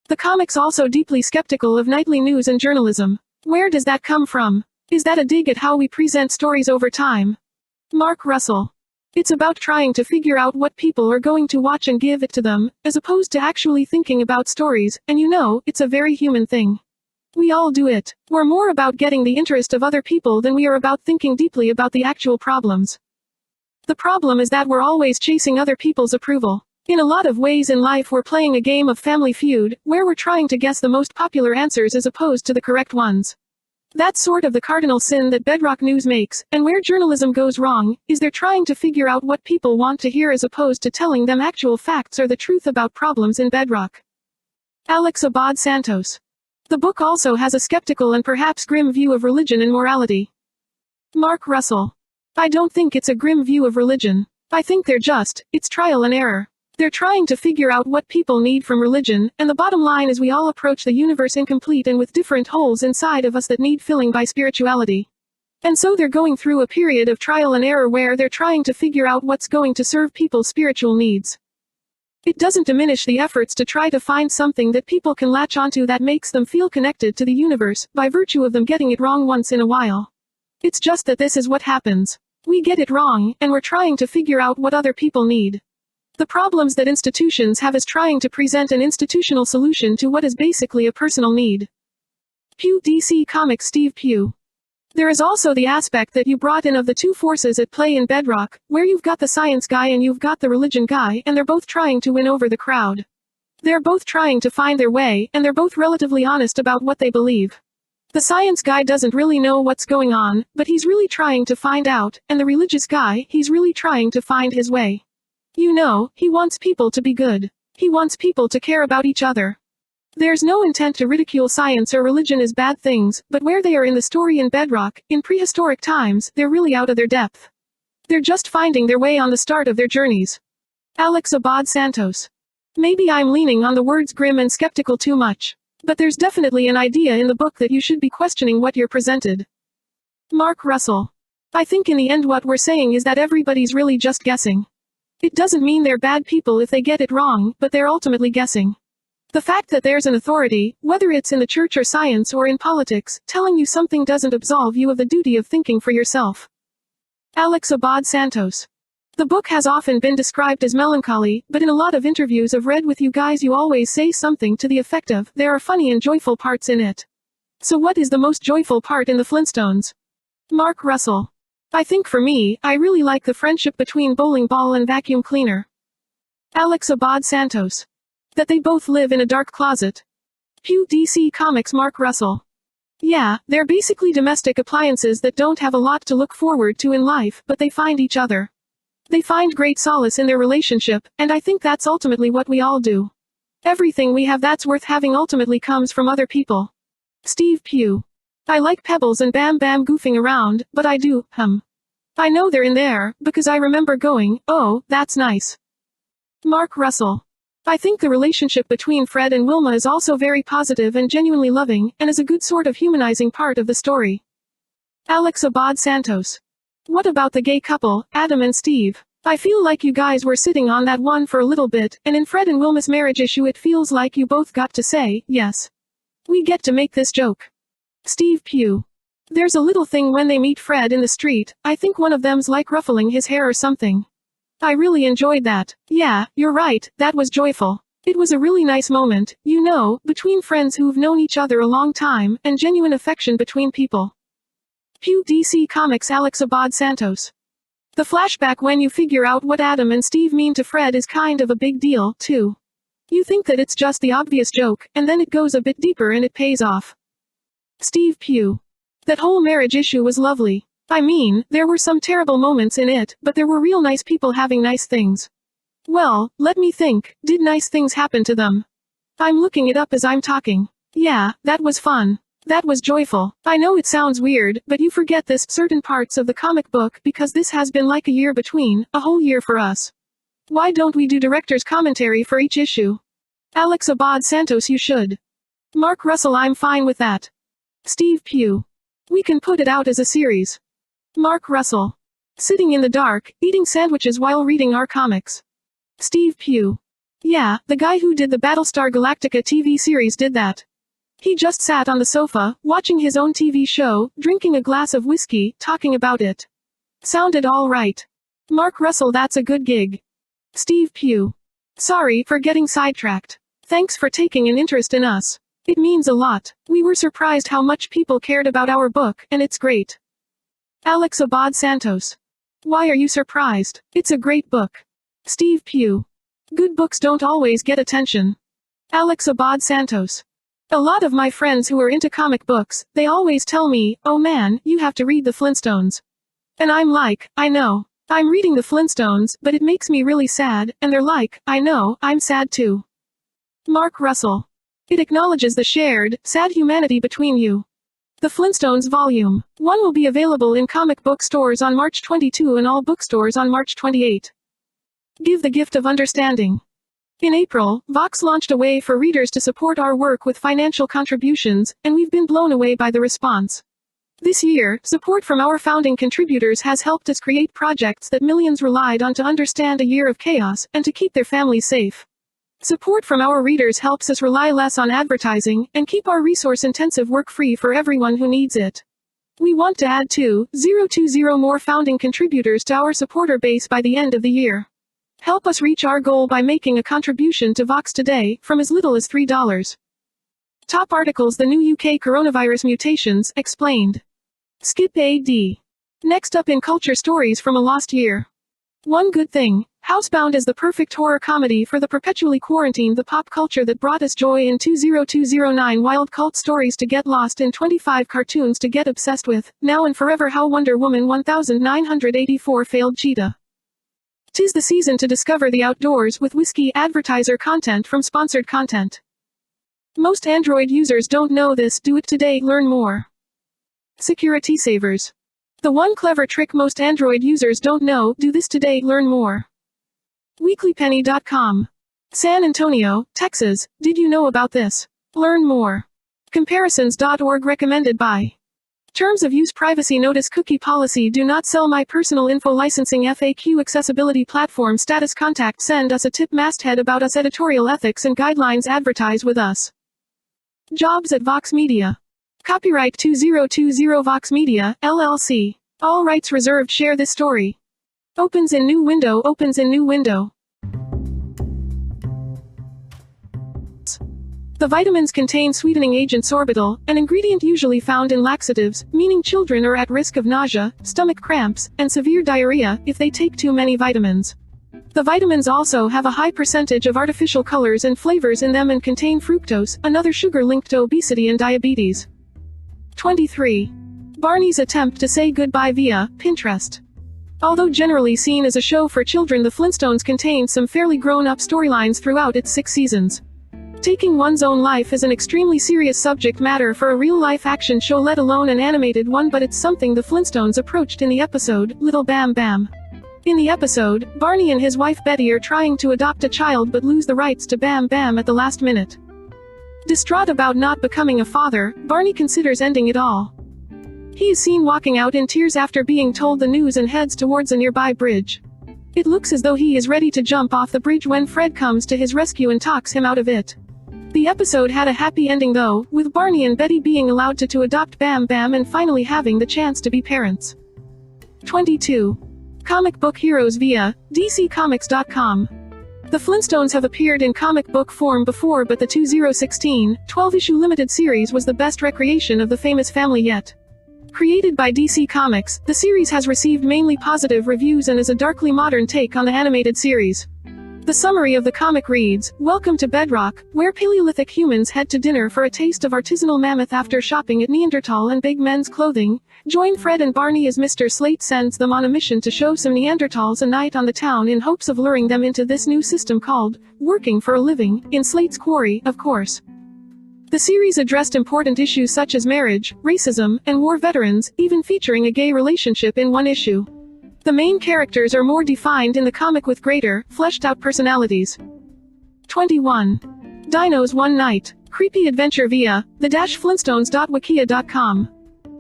[SPEAKER 6] The comic's also deeply skeptical of nightly news and journalism. Where does that come from? Is that a dig at how we present stories over time? Mark Russell. It's about trying to figure out what people are going to watch and give it to them, as opposed to actually thinking about stories, and you know, it's a very human thing. We all do it. We're more about getting the interest of other people than we are about thinking deeply about the actual problems. The problem is that we're always chasing other people's approval. In a lot of ways in life we're playing a game of Family Feud, where we're trying to guess the most popular answers as opposed to the correct ones. That's sort of the cardinal sin that Bedrock News makes, and where journalism goes wrong, is they're trying to figure out what people want to hear as opposed to telling them actual facts or the truth about problems in Bedrock. Alex Abad Santos. The book also has a skeptical and perhaps grim view of religion and morality. Mark Russell. I don't think it's a grim view of religion. I think it's trial and error. They're trying to figure out what people need from religion, and the bottom line is we all approach the universe incomplete and with different holes inside of us that need filling by spirituality. And so they're going through a period of trial and error where they're trying to figure out what's going to serve people's spiritual needs. It doesn't diminish the efforts to try to find something that people can latch onto that makes them feel connected to the universe, by virtue of them getting it wrong once in a while. It's just that this is what happens. We get it wrong, and we're trying to figure out what other people need. The problems that institutions have is trying to present an institutional solution to what is basically a personal need. Pugh DC Comics Steve Pugh. There is also the aspect that you brought in of the two forces at play in Bedrock, where you've got the science guy and you've got the religion guy, and they're both trying to win over the crowd. They're both trying to find their way, and they're both relatively honest about what they believe. The science guy doesn't really know what's going on, but he's really trying to find out, and the religious guy, he's really trying to find his way. You know, he wants people to be good. He wants people to care about each other. There's no intent to ridicule science or religion as bad things, but where they are in the story in Bedrock, in prehistoric times, they're really out of their depth. They're just finding their way on the start of their journeys. Alex Abad Santos. Maybe I'm leaning on the words grim and skeptical too much. But there's definitely an idea in the book that you should be questioning what you're presented. Mark Russell. I think in the end what we're saying is that everybody's really just guessing. It doesn't mean they're bad people if they get it wrong, but they're ultimately guessing. The fact that there's an authority, whether it's in the church or science or in politics, telling you something doesn't absolve you of the duty of thinking for yourself. Alex Abad Santos. The book has often been described as melancholy, but in a lot of interviews I've read with you guys you always say something to the effect of, there are funny and joyful parts in it. So what is the most joyful part in the Flintstones? Mark Russell. I think for me, I really like the friendship between Bowling Ball and Vacuum Cleaner. Alex Abad Santos. That they both live in a dark closet. Pew DC Comics Mark Russell. Yeah, they're basically domestic appliances that don't have a lot to look forward to in life, but they find each other. They find great solace in their relationship, and I think that's ultimately what we all do. Everything we have that's worth having ultimately comes from other people. Steve Pugh. I like Pebbles and Bam Bam goofing around, but I do, I know they're in there, because I remember going, oh, that's nice. Mark Russell. I think the relationship between Fred and Wilma is also very positive and genuinely loving, and is a good sort of humanizing part of the story. Alex Abad Santos. What about the gay couple, Adam and Steve? I feel like you guys were sitting on that one for a little bit, and in Fred and Wilma's marriage issue it feels like you both got to say, yes. We get to make this joke. Steve Pugh. There's a little thing when they meet Fred in the street, I think one of them's like ruffling his hair or something. I really enjoyed that. Yeah, you're right, that was joyful. It was a really nice moment, you know, between friends who've known each other a long time, and genuine affection between people. Pew DC Comics Alex Abad Santos. The flashback when you figure out what Adam and Steve mean to Fred is kind of a big deal, too. You think that it's just the obvious joke, and then it goes a bit deeper and it pays off. Steve Pugh. That whole marriage issue was lovely. I mean, there were some terrible moments in it, but there were real nice people having nice things. Well, let me think, did nice things happen to them? I'm looking it up as I'm talking. Yeah, that was fun. That was joyful. I know it sounds weird, but you forget this certain parts of the comic book because this has been like a year between, a whole year for us. Why don't we do director's commentary for each issue? Alex Abad Santos you should. Mark Russell I'm fine with that. Steve Pugh. We can put it out as a series. Mark Russell. Sitting in the dark, eating sandwiches while reading our comics. Steve Pugh. Yeah, the guy who did the Battlestar Galactica TV series did that. He just sat on the sofa, watching his own TV show, drinking a glass of whiskey, talking about it. Sounded all right. Mark Russell that's a good gig. Steve Pugh. Sorry for getting sidetracked. Thanks for taking an interest in us. It means a lot. We were surprised how much people cared about our book, and it's great. Alex Abad Santos. Why are you surprised? It's a great book. Steve Pugh. Good books don't always get attention. Alex Abad Santos. A lot of my friends who are into comic books, they always tell me, oh man, you have to read the Flintstones. And I'm like, I know. I'm reading the Flintstones, but it makes me really sad, and they're like, I know, I'm sad too. Mark Russell. It acknowledges the shared, sad humanity between you. The Flintstones Volume 1 will be available in comic book stores on March 22 and all bookstores on March 28. Give the gift of understanding. In April, Vox launched a way for readers to support our work with financial contributions, and we've been blown away by the response. This year, support from our founding contributors has helped us create projects that millions relied on to understand a year of chaos, and to keep their families safe. Support from our readers helps us rely less on advertising, and keep our resource-intensive work free for everyone who needs it. We want to add 2,020 more founding contributors to our supporter base by the end of the year. Help us reach our goal by making a contribution to Vox today, from as little as $3. Top articles: the new UK coronavirus mutations, explained. Skip AD. Next up in culture stories from a lost year. One good thing. Housebound is the perfect horror comedy for the perpetually quarantined, the pop culture that brought us joy in 20209 wild cult stories to get lost in 25 cartoons to get obsessed with, now and forever how Wonder Woman 1984 failed Cheetah. 'Tis the season to discover the outdoors with whiskey advertiser content from sponsored content. Most Android users don't know this, do it today, learn more. Security savers. The one clever trick most Android users don't know, do this today, learn more. Weeklypenny.com. San Antonio, Texas. Did you know about this? Learn more. Comparisons.org recommended by. Terms of Use Privacy Notice Cookie Policy Do not sell my personal info licensing FAQ accessibility platform status contact send us a tip masthead about us editorial ethics and guidelines advertise with us. Jobs at Vox Media. Copyright 2020 Vox Media, LLC. All rights reserved. Share this story. Opens in new window. The vitamins contain sweetening agent sorbitol, an ingredient usually found in laxatives, meaning children are at risk of nausea, stomach cramps, and severe diarrhea if they take too many vitamins. The vitamins also have a high percentage of artificial colors and flavors in them and contain fructose, another sugar linked to obesity and diabetes. 23. Barney's attempt to say goodbye via Pinterest. Although generally seen as a show for children, The Flintstones contained some fairly grown-up storylines throughout its 6 seasons. Taking one's own life is an extremely serious subject matter for a real-life action show, let alone an animated one, but it's something the Flintstones approached in the episode, Little Bam Bam. In the episode, Barney and his wife Betty are trying to adopt a child but lose the rights to Bam Bam at the last minute. Distraught about not becoming a father, Barney considers ending it all. He is seen walking out in tears after being told the news and heads towards a nearby bridge. It looks as though he is ready to jump off the bridge when Fred comes to his rescue and talks him out of it. The episode had a happy ending though, with Barney and Betty being allowed to adopt Bam Bam and finally having the chance to be parents. 22. Comic book heroes via DCComics.com. The Flintstones have appeared in comic book form before, but the 2016, 12-issue limited series was the best recreation of the famous family yet. Created by DC Comics, the series has received mainly positive reviews and is a darkly modern take on the animated series. The summary of the comic reads, "Welcome to Bedrock, where Paleolithic humans head to dinner for a taste of artisanal mammoth after shopping at Neanderthal and big men's clothing. Join Fred and Barney as Mr. Slate sends them on a mission to show some Neanderthals a night on the town in hopes of luring them into this new system called working for a living, in Slate's quarry, of course." The series addressed important issues such as marriage, racism, and war veterans, even featuring a gay relationship in one issue. The main characters are more defined in the comic with greater, fleshed-out personalities. 21. Dinos One Night. Creepy adventure via the-flintstones.wikia.com.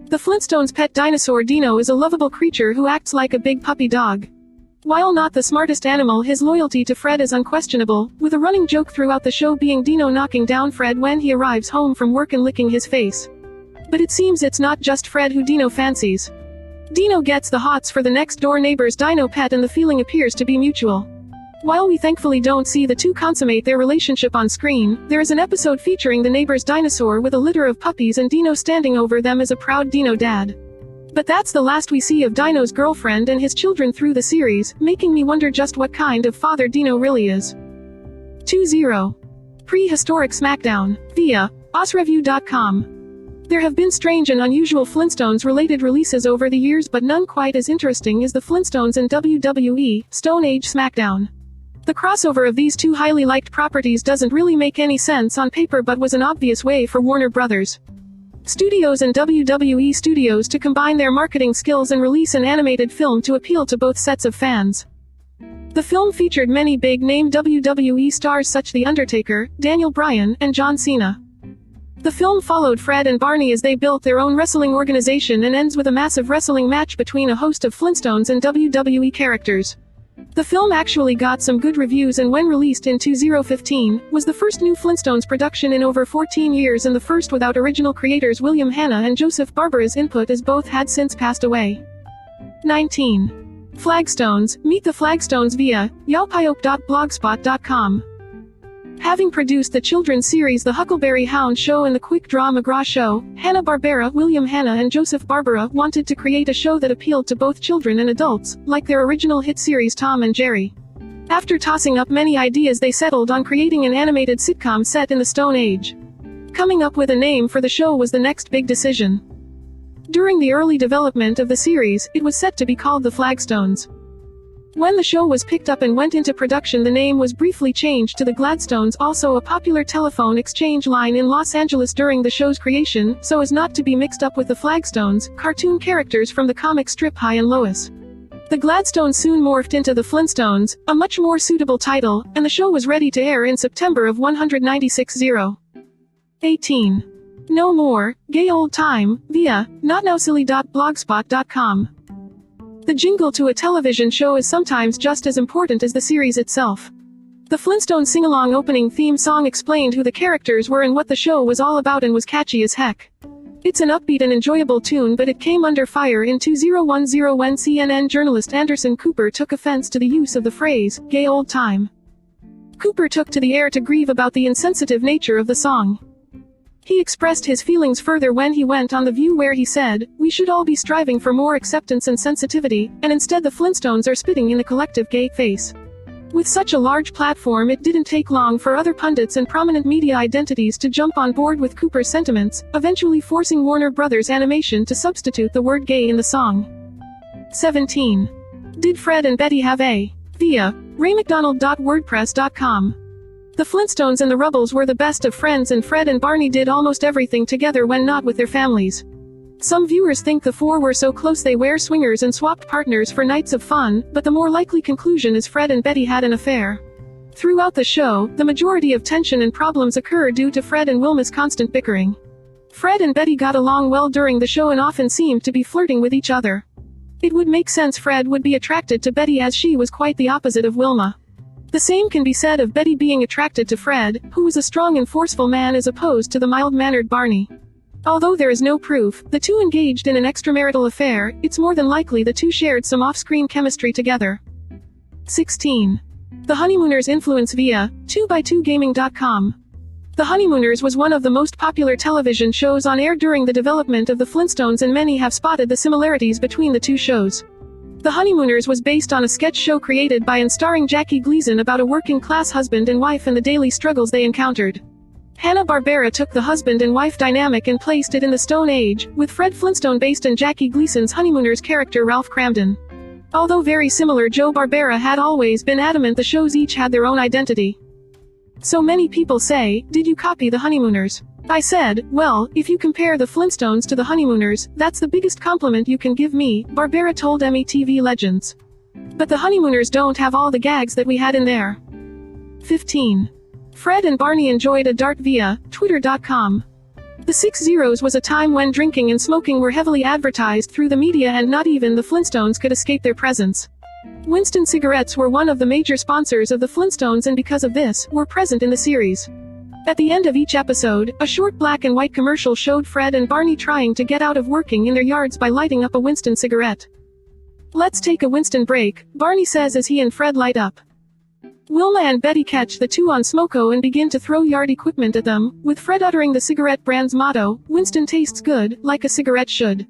[SPEAKER 6] The Flintstones Pet Dinosaur Dino is a lovable creature who acts like a big puppy dog. While not the smartest animal, his loyalty to Fred is unquestionable, with a running joke throughout the show being Dino knocking down Fred when he arrives home from work and licking his face. But it seems it's not just Fred who Dino fancies. Dino gets the hots for the next-door neighbor's dino pet and the feeling appears to be mutual. While we thankfully don't see the two consummate their relationship on screen, there is an episode featuring the neighbor's dinosaur with a litter of puppies and Dino standing over them as a proud Dino dad. But that's the last we see of Dino's girlfriend and his children through the series, making me wonder just what kind of father Dino really is. 20. Prehistoric Smackdown, via OSReview.com. There have been strange and unusual Flintstones-related releases over the years, but none quite as interesting as the Flintstones and WWE Stone Age Smackdown. The crossover of these two highly liked properties doesn't really make any sense on paper but was an obvious way for Warner Brothers Studios and WWE Studios to combine their marketing skills and release an animated film to appeal to both sets of fans. The film featured many big-name WWE stars such as The Undertaker, Daniel Bryan, and John Cena. The film followed Fred and Barney as they built their own wrestling organization and ends with a massive wrestling match between a host of Flintstones and WWE characters. The film actually got some good reviews and when released in 2015, was the first new Flintstones production in over 14 years and the first without original creators William Hanna and Joseph Barbera's input, as both had since passed away. 19. Flagstones. Meet the Flagstones via yawpyope.blogspot.com. Having produced the children's series The Huckleberry Hound Show and The Quick Draw McGraw Show, Hanna-Barbera, William Hanna and Joseph Barbera wanted to create a show that appealed to both children and adults, like their original hit series Tom and Jerry. After tossing up many ideas, they settled on creating an animated sitcom set in the Stone Age. Coming up with a name for the show was the next big decision. During the early development of the series, it was set to be called The Flagstones. When the show was picked up and went into production, the name was briefly changed to the Gladstones, also a popular telephone exchange line in Los Angeles during the show's creation, so as not to be mixed up with the Flagstones, cartoon characters from the comic strip High and Lois. The Gladstones soon morphed into the Flintstones, a much more suitable title, and the show was ready to air in September of 1996. 18. No More, Gay Old Time, via notnowsilly.blogspot.com. The jingle to a television show is sometimes just as important as the series itself. The Flintstones sing-along opening theme song explained who the characters were and what the show was all about and was catchy as heck. It's an upbeat and enjoyable tune, but it came under fire in 2010 when CNN journalist Anderson Cooper took offense to the use of the phrase, gay old time. Cooper took to the air to grieve about the insensitive nature of the song. He expressed his feelings further when he went on The View, where he said, "We should all be striving for more acceptance and sensitivity, and instead the Flintstones are spitting in the collective gay face." With such a large platform, it didn't take long for other pundits and prominent media identities to jump on board with Cooper's sentiments, eventually forcing Warner Brothers Animation to substitute the word gay in the song. 17. Did Fred and Betty have a via raymcdonald.wordpress.com. The Flintstones and the Rubbles were the best of friends, and Fred and Barney did almost everything together when not with their families. Some viewers think the four were so close they were swingers and swapped partners for nights of fun, but the more likely conclusion is Fred and Betty had an affair. Throughout the show, the majority of tension and problems occur due to Fred and Wilma's constant bickering. Fred and Betty got along well during the show and often seemed to be flirting with each other. It would make sense Fred would be attracted to Betty, as she was quite the opposite of Wilma. The same can be said of Betty being attracted to Fred, who was a strong and forceful man as opposed to the mild-mannered Barney. Although there is no proof the two engaged in an extramarital affair, it's more than likely the two shared some off-screen chemistry together. 16. The Honeymooners influence via 2x2gaming.com. The Honeymooners was one of the most popular television shows on air during the development of the Flintstones, and many have spotted the similarities between the two shows. The Honeymooners was based on a sketch show created by and starring Jackie Gleason about a working-class husband and wife and the daily struggles they encountered. Hanna-Barbera took the husband and wife dynamic and placed it in the Stone Age, with Fred Flintstone based on Jackie Gleason's Honeymooners character Ralph Cramden. Although very similar, Joe Barbera had always been adamant the shows each had their own identity. So many people say, "Did you copy the Honeymooners?" I said, "Well, if you compare the Flintstones to the Honeymooners, that's the biggest compliment you can give me," Barbera told METV Legends. But the Honeymooners don't have all the gags that we had in there. 15. Fred and Barney enjoyed a dart via twitter.com. The 60s was a time when drinking and smoking were heavily advertised through the media, and not even the Flintstones could escape their presence. Winston cigarettes were one of the major sponsors of the Flintstones, and because of this, were present in the series. At the end of each episode, a short black and white commercial showed Fred and Barney trying to get out of working in their yards by lighting up a Winston cigarette. "Let's take a Winston break," Barney says as he and Fred light up. Wilma and Betty catch the two on Smoko and begin to throw yard equipment at them, with Fred uttering the cigarette brand's motto, "Winston tastes good, like a cigarette should."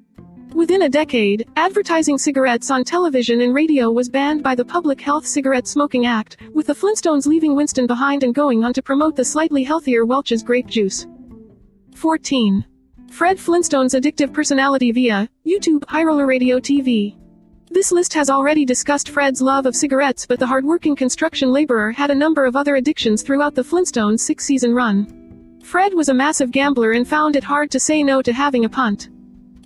[SPEAKER 6] Within a decade, advertising cigarettes on television and radio was banned by the Public Health Cigarette Smoking Act, with the Flintstones leaving Winston behind and going on to promote the slightly healthier Welch's grape juice. 14. Fred Flintstone's addictive personality via YouTube, High Radio TV. This list has already discussed Fred's love of cigarettes, but the hardworking construction laborer had a number of other addictions throughout the Flintstones' 6-season run. Fred was a massive gambler and found it hard to say no to having a punt.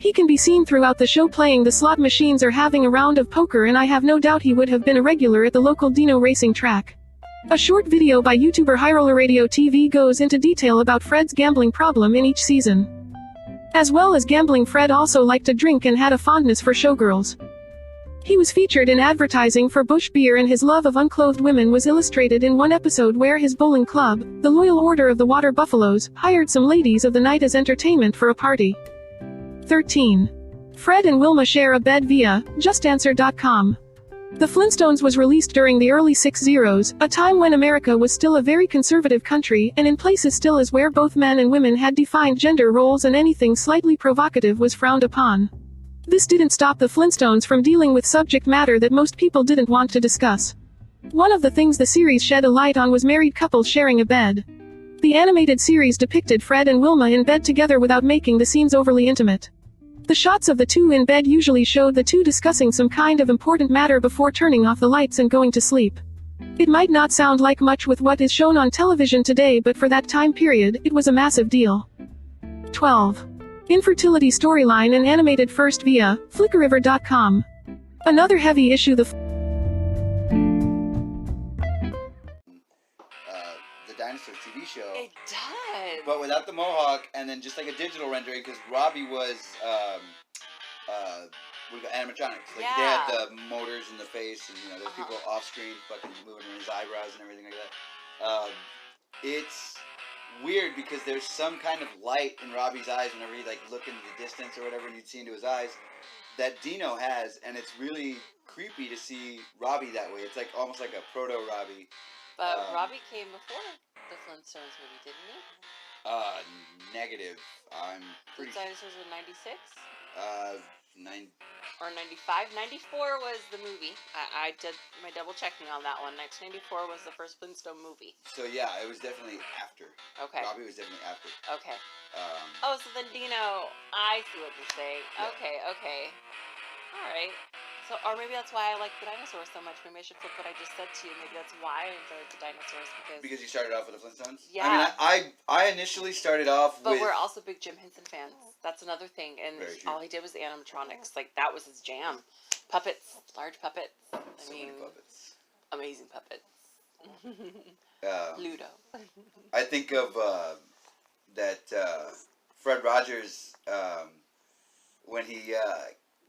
[SPEAKER 6] He can be seen throughout the show playing the slot machines or having a round of poker, and I have no doubt he would have been a regular at the local Dino racing track. A short video by YouTuber High Radio TV goes into detail about Fred's gambling problem in each season. As well as gambling, Fred also liked to drink and had a fondness for showgirls. He was featured in advertising for Busch Beer, and his love of unclothed women was illustrated in one episode where his bowling club, the Loyal Order of the Water Buffaloes, hired some ladies of the night as entertainment for a party. 13. Fred and Wilma share a bed via JustAnswer.com. The Flintstones was released during the early 60s, a time when America was still a very conservative country, and in places still is, where both men and women had defined gender roles and anything slightly provocative was frowned upon. This didn't stop the Flintstones from dealing with subject matter that most people didn't want to discuss. One of the things the series shed a light on was married couples sharing a bed. The animated series depicted Fred and Wilma in bed together without making the scenes overly intimate. The shots of the two in bed usually showed the two discussing some kind of important matter before turning off the lights and going to sleep. It might not sound like much with what is shown on television today, but for that time period, it was a massive deal. 12. Infertility storyline and animated first via Flickriver.com. Another heavy issue,
[SPEAKER 3] the Dinosaur TV show.
[SPEAKER 4] It does.
[SPEAKER 3] But without the mohawk, and then just like a digital rendering, because Robbie was animatronics. Like they had the motors in the face, and there's people off screen fucking moving his eyebrows and everything like that. It's weird because there's some kind of light in Robbie's eyes whenever he like look into the distance or whatever, and you'd see into his eyes that Dino has, and it's really creepy to see Robbie that way. It's like almost like a proto Robbie.
[SPEAKER 4] But Robbie came before the Flintstones movie, didn't he?
[SPEAKER 3] Negative. I'm pretty.
[SPEAKER 4] The Dinosaurs were 96.
[SPEAKER 3] 9.
[SPEAKER 4] Or 95. 94 was the movie. I did my double checking on that one. 1994 was the first Flintstone movie.
[SPEAKER 3] So yeah, it was definitely after.
[SPEAKER 4] Okay.
[SPEAKER 3] Robbie was definitely after.
[SPEAKER 4] Okay. So then Dino, I see what you're saying. Yeah. Okay. All right. So, or maybe that's why I like the dinosaurs so much. Maybe I should flip what I just said to you. Maybe that's why I enjoyed the dinosaurs
[SPEAKER 3] because you started off with the Flintstones.
[SPEAKER 4] Yeah.
[SPEAKER 3] I mean, I initially started off
[SPEAKER 4] but
[SPEAKER 3] with.
[SPEAKER 4] But we're also big Jim Henson fans. That's another thing. And all he did was the animatronics. Like that was his jam. Puppets, large puppets.
[SPEAKER 3] Many puppets.
[SPEAKER 4] Amazing puppets. Ludo.
[SPEAKER 3] I think of that Fred Rogers when he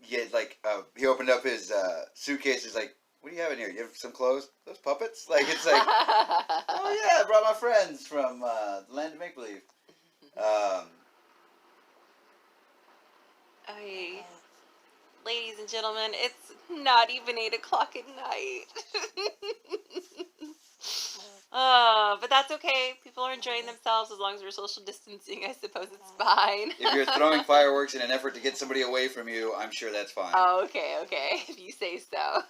[SPEAKER 3] had like he opened up his suitcase. He's like, "What do you have in here? You have some clothes? Those puppets?" Like it's like, "Oh yeah, I brought my friends from the land of make believe."
[SPEAKER 4] Ladies and gentlemen, it's not even 8 o'clock at night. But that's okay. People are enjoying themselves as long as we're social distancing. I suppose it's fine.
[SPEAKER 3] If you're throwing fireworks in an effort to get somebody away from you, I'm sure that's fine.
[SPEAKER 4] Oh, okay. If you say so.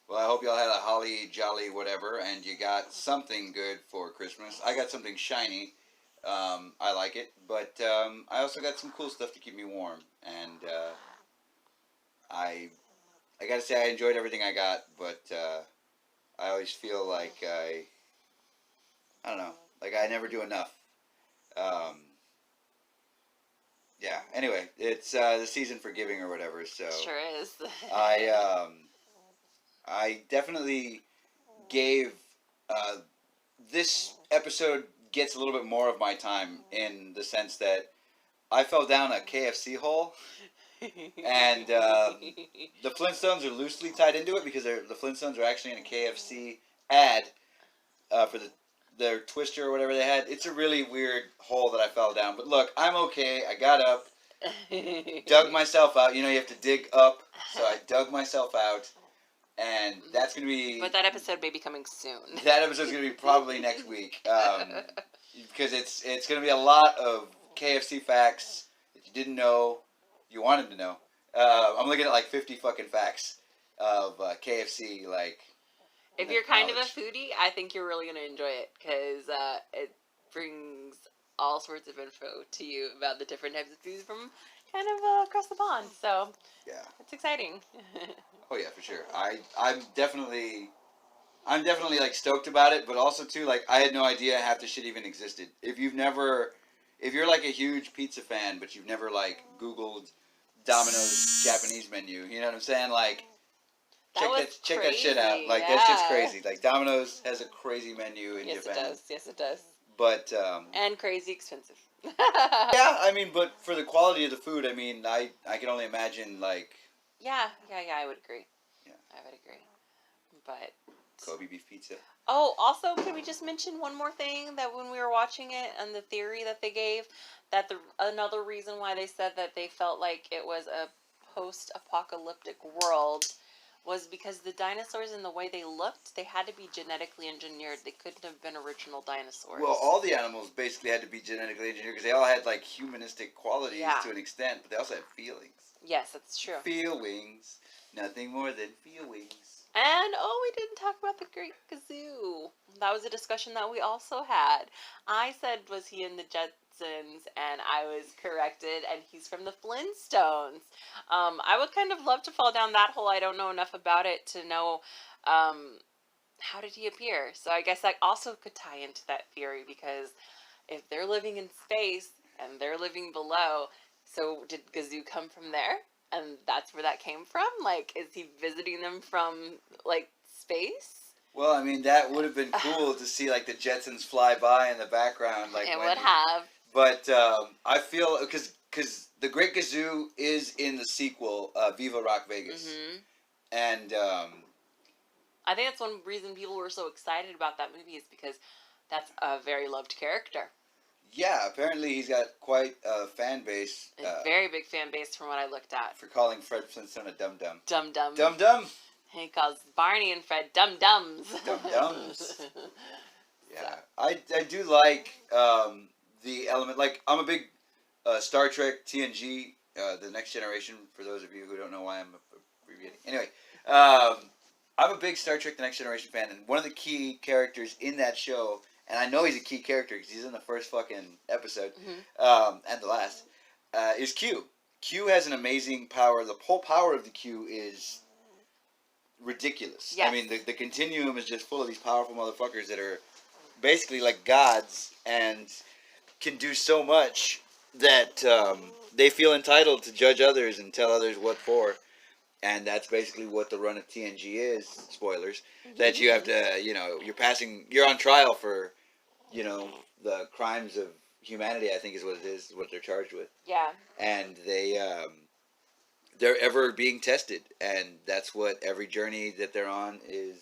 [SPEAKER 3] Well, I hope y'all had a holly jolly whatever, and you got something good for Christmas. I got something shiny. I like it, but I also got some cool stuff to keep me warm, and I gotta say I enjoyed everything I got, but I always feel like I don't know, like I never do enough. Yeah. Anyway, it's the season for giving or whatever, so
[SPEAKER 4] sure is.
[SPEAKER 3] I definitely gave this episode gets a little bit more of my time in the sense that I fell down a KFC hole, and the Flintstones are loosely tied into it because the Flintstones are actually in a KFC ad for their Twister or whatever they had. It's a really weird hole that I fell down, but look, I'm okay. I got up, dug myself out. You know, you have to dig up, so I dug myself out. And that's going to be...
[SPEAKER 4] But that episode may be coming soon.
[SPEAKER 3] That episode's going to be probably next week. Because it's going to be a lot of KFC facts that you didn't know, you wanted to know. I'm looking at like 50 fucking facts of KFC, like...
[SPEAKER 4] If you're kind of a foodie, I think you're really going to enjoy it. Because it brings all sorts of info to you about the different types of foods from kind of across the pond. So,
[SPEAKER 3] yeah,
[SPEAKER 4] it's exciting.
[SPEAKER 3] Oh yeah, for sure. I'm definitely like stoked about it, but also too like I had no idea half the shit even existed. If you're like a huge pizza fan, but you've never like Googled Domino's Japanese menu, you know what I'm saying? Like check that shit out. Like that shit's crazy. Like Domino's has a crazy menu in Japan.
[SPEAKER 4] Yes it does.
[SPEAKER 3] But
[SPEAKER 4] and crazy expensive.
[SPEAKER 3] Yeah, I mean, but for the quality of the food, I mean, I can only imagine like.
[SPEAKER 4] Yeah, I would agree.
[SPEAKER 3] Yeah.
[SPEAKER 4] I would agree. But...
[SPEAKER 3] Kobe beef pizza.
[SPEAKER 4] Oh, also, can we just mention one more thing? That when we were watching it, and the theory that they gave, that another reason why they said that they felt like it was a post-apocalyptic world was because the dinosaurs and the way they looked, they had to be genetically engineered. They couldn't have been original dinosaurs.
[SPEAKER 3] Well, all the animals basically had to be genetically engineered because they all had, like, humanistic qualities to an extent, but they also had feelings.
[SPEAKER 4] Yes, that's true.
[SPEAKER 3] Feelings. Nothing more than feelings.
[SPEAKER 4] And, we didn't talk about the Great Kazoo. That was a discussion that we also had. I said, was he in the Jetsons? And I was corrected, and he's from the Flintstones. I would kind of love to fall down that hole. I don't know enough about it to know how did he appear. So I guess that also could tie into that theory, because if they're living in space and they're living below, So did Gazoo come from there? And that's where that came from? Like, is he visiting them from, like, space?
[SPEAKER 3] Well, I mean, that would have been cool to see, like, the Jetsons fly by in the background. Like,
[SPEAKER 4] It would have.
[SPEAKER 3] But I feel, because the Great Gazoo is in the sequel, Viva Rock Vegas.
[SPEAKER 4] Mm-hmm.
[SPEAKER 3] And
[SPEAKER 4] I think that's one reason people were so excited about that movie is because that's a very loved character.
[SPEAKER 3] yeah, apparently he's got quite a fan base.
[SPEAKER 4] A very big fan base from what I looked at.
[SPEAKER 3] For calling Fred Flintstone a dum-dum.
[SPEAKER 4] Dum-dum.
[SPEAKER 3] Dum-dum!
[SPEAKER 4] He calls Barney and Fred dum-dums.
[SPEAKER 3] Dum-dums. Yeah. I do like the element, like, I'm a big Star Trek, TNG, The Next Generation, for those of you who don't know why I'm abbreviating. Anyway, I'm a big Star Trek, The Next Generation fan, and one of the key characters in that show, and I know he's a key character because he's in the first fucking episode, and the last, is Q. Q has an amazing power. The whole power of the Q is ridiculous.
[SPEAKER 4] Yes.
[SPEAKER 3] I mean, the continuum is just full of these powerful motherfuckers that are basically like gods and can do so much that they feel entitled to judge others and tell others what for. And that's basically what the run of TNG is. Spoilers. That you have to, you're on trial for, the crimes of humanity, I think is what it is, what they're charged with.
[SPEAKER 4] Yeah.
[SPEAKER 3] And they're ever being tested. And that's what every journey that they're on is.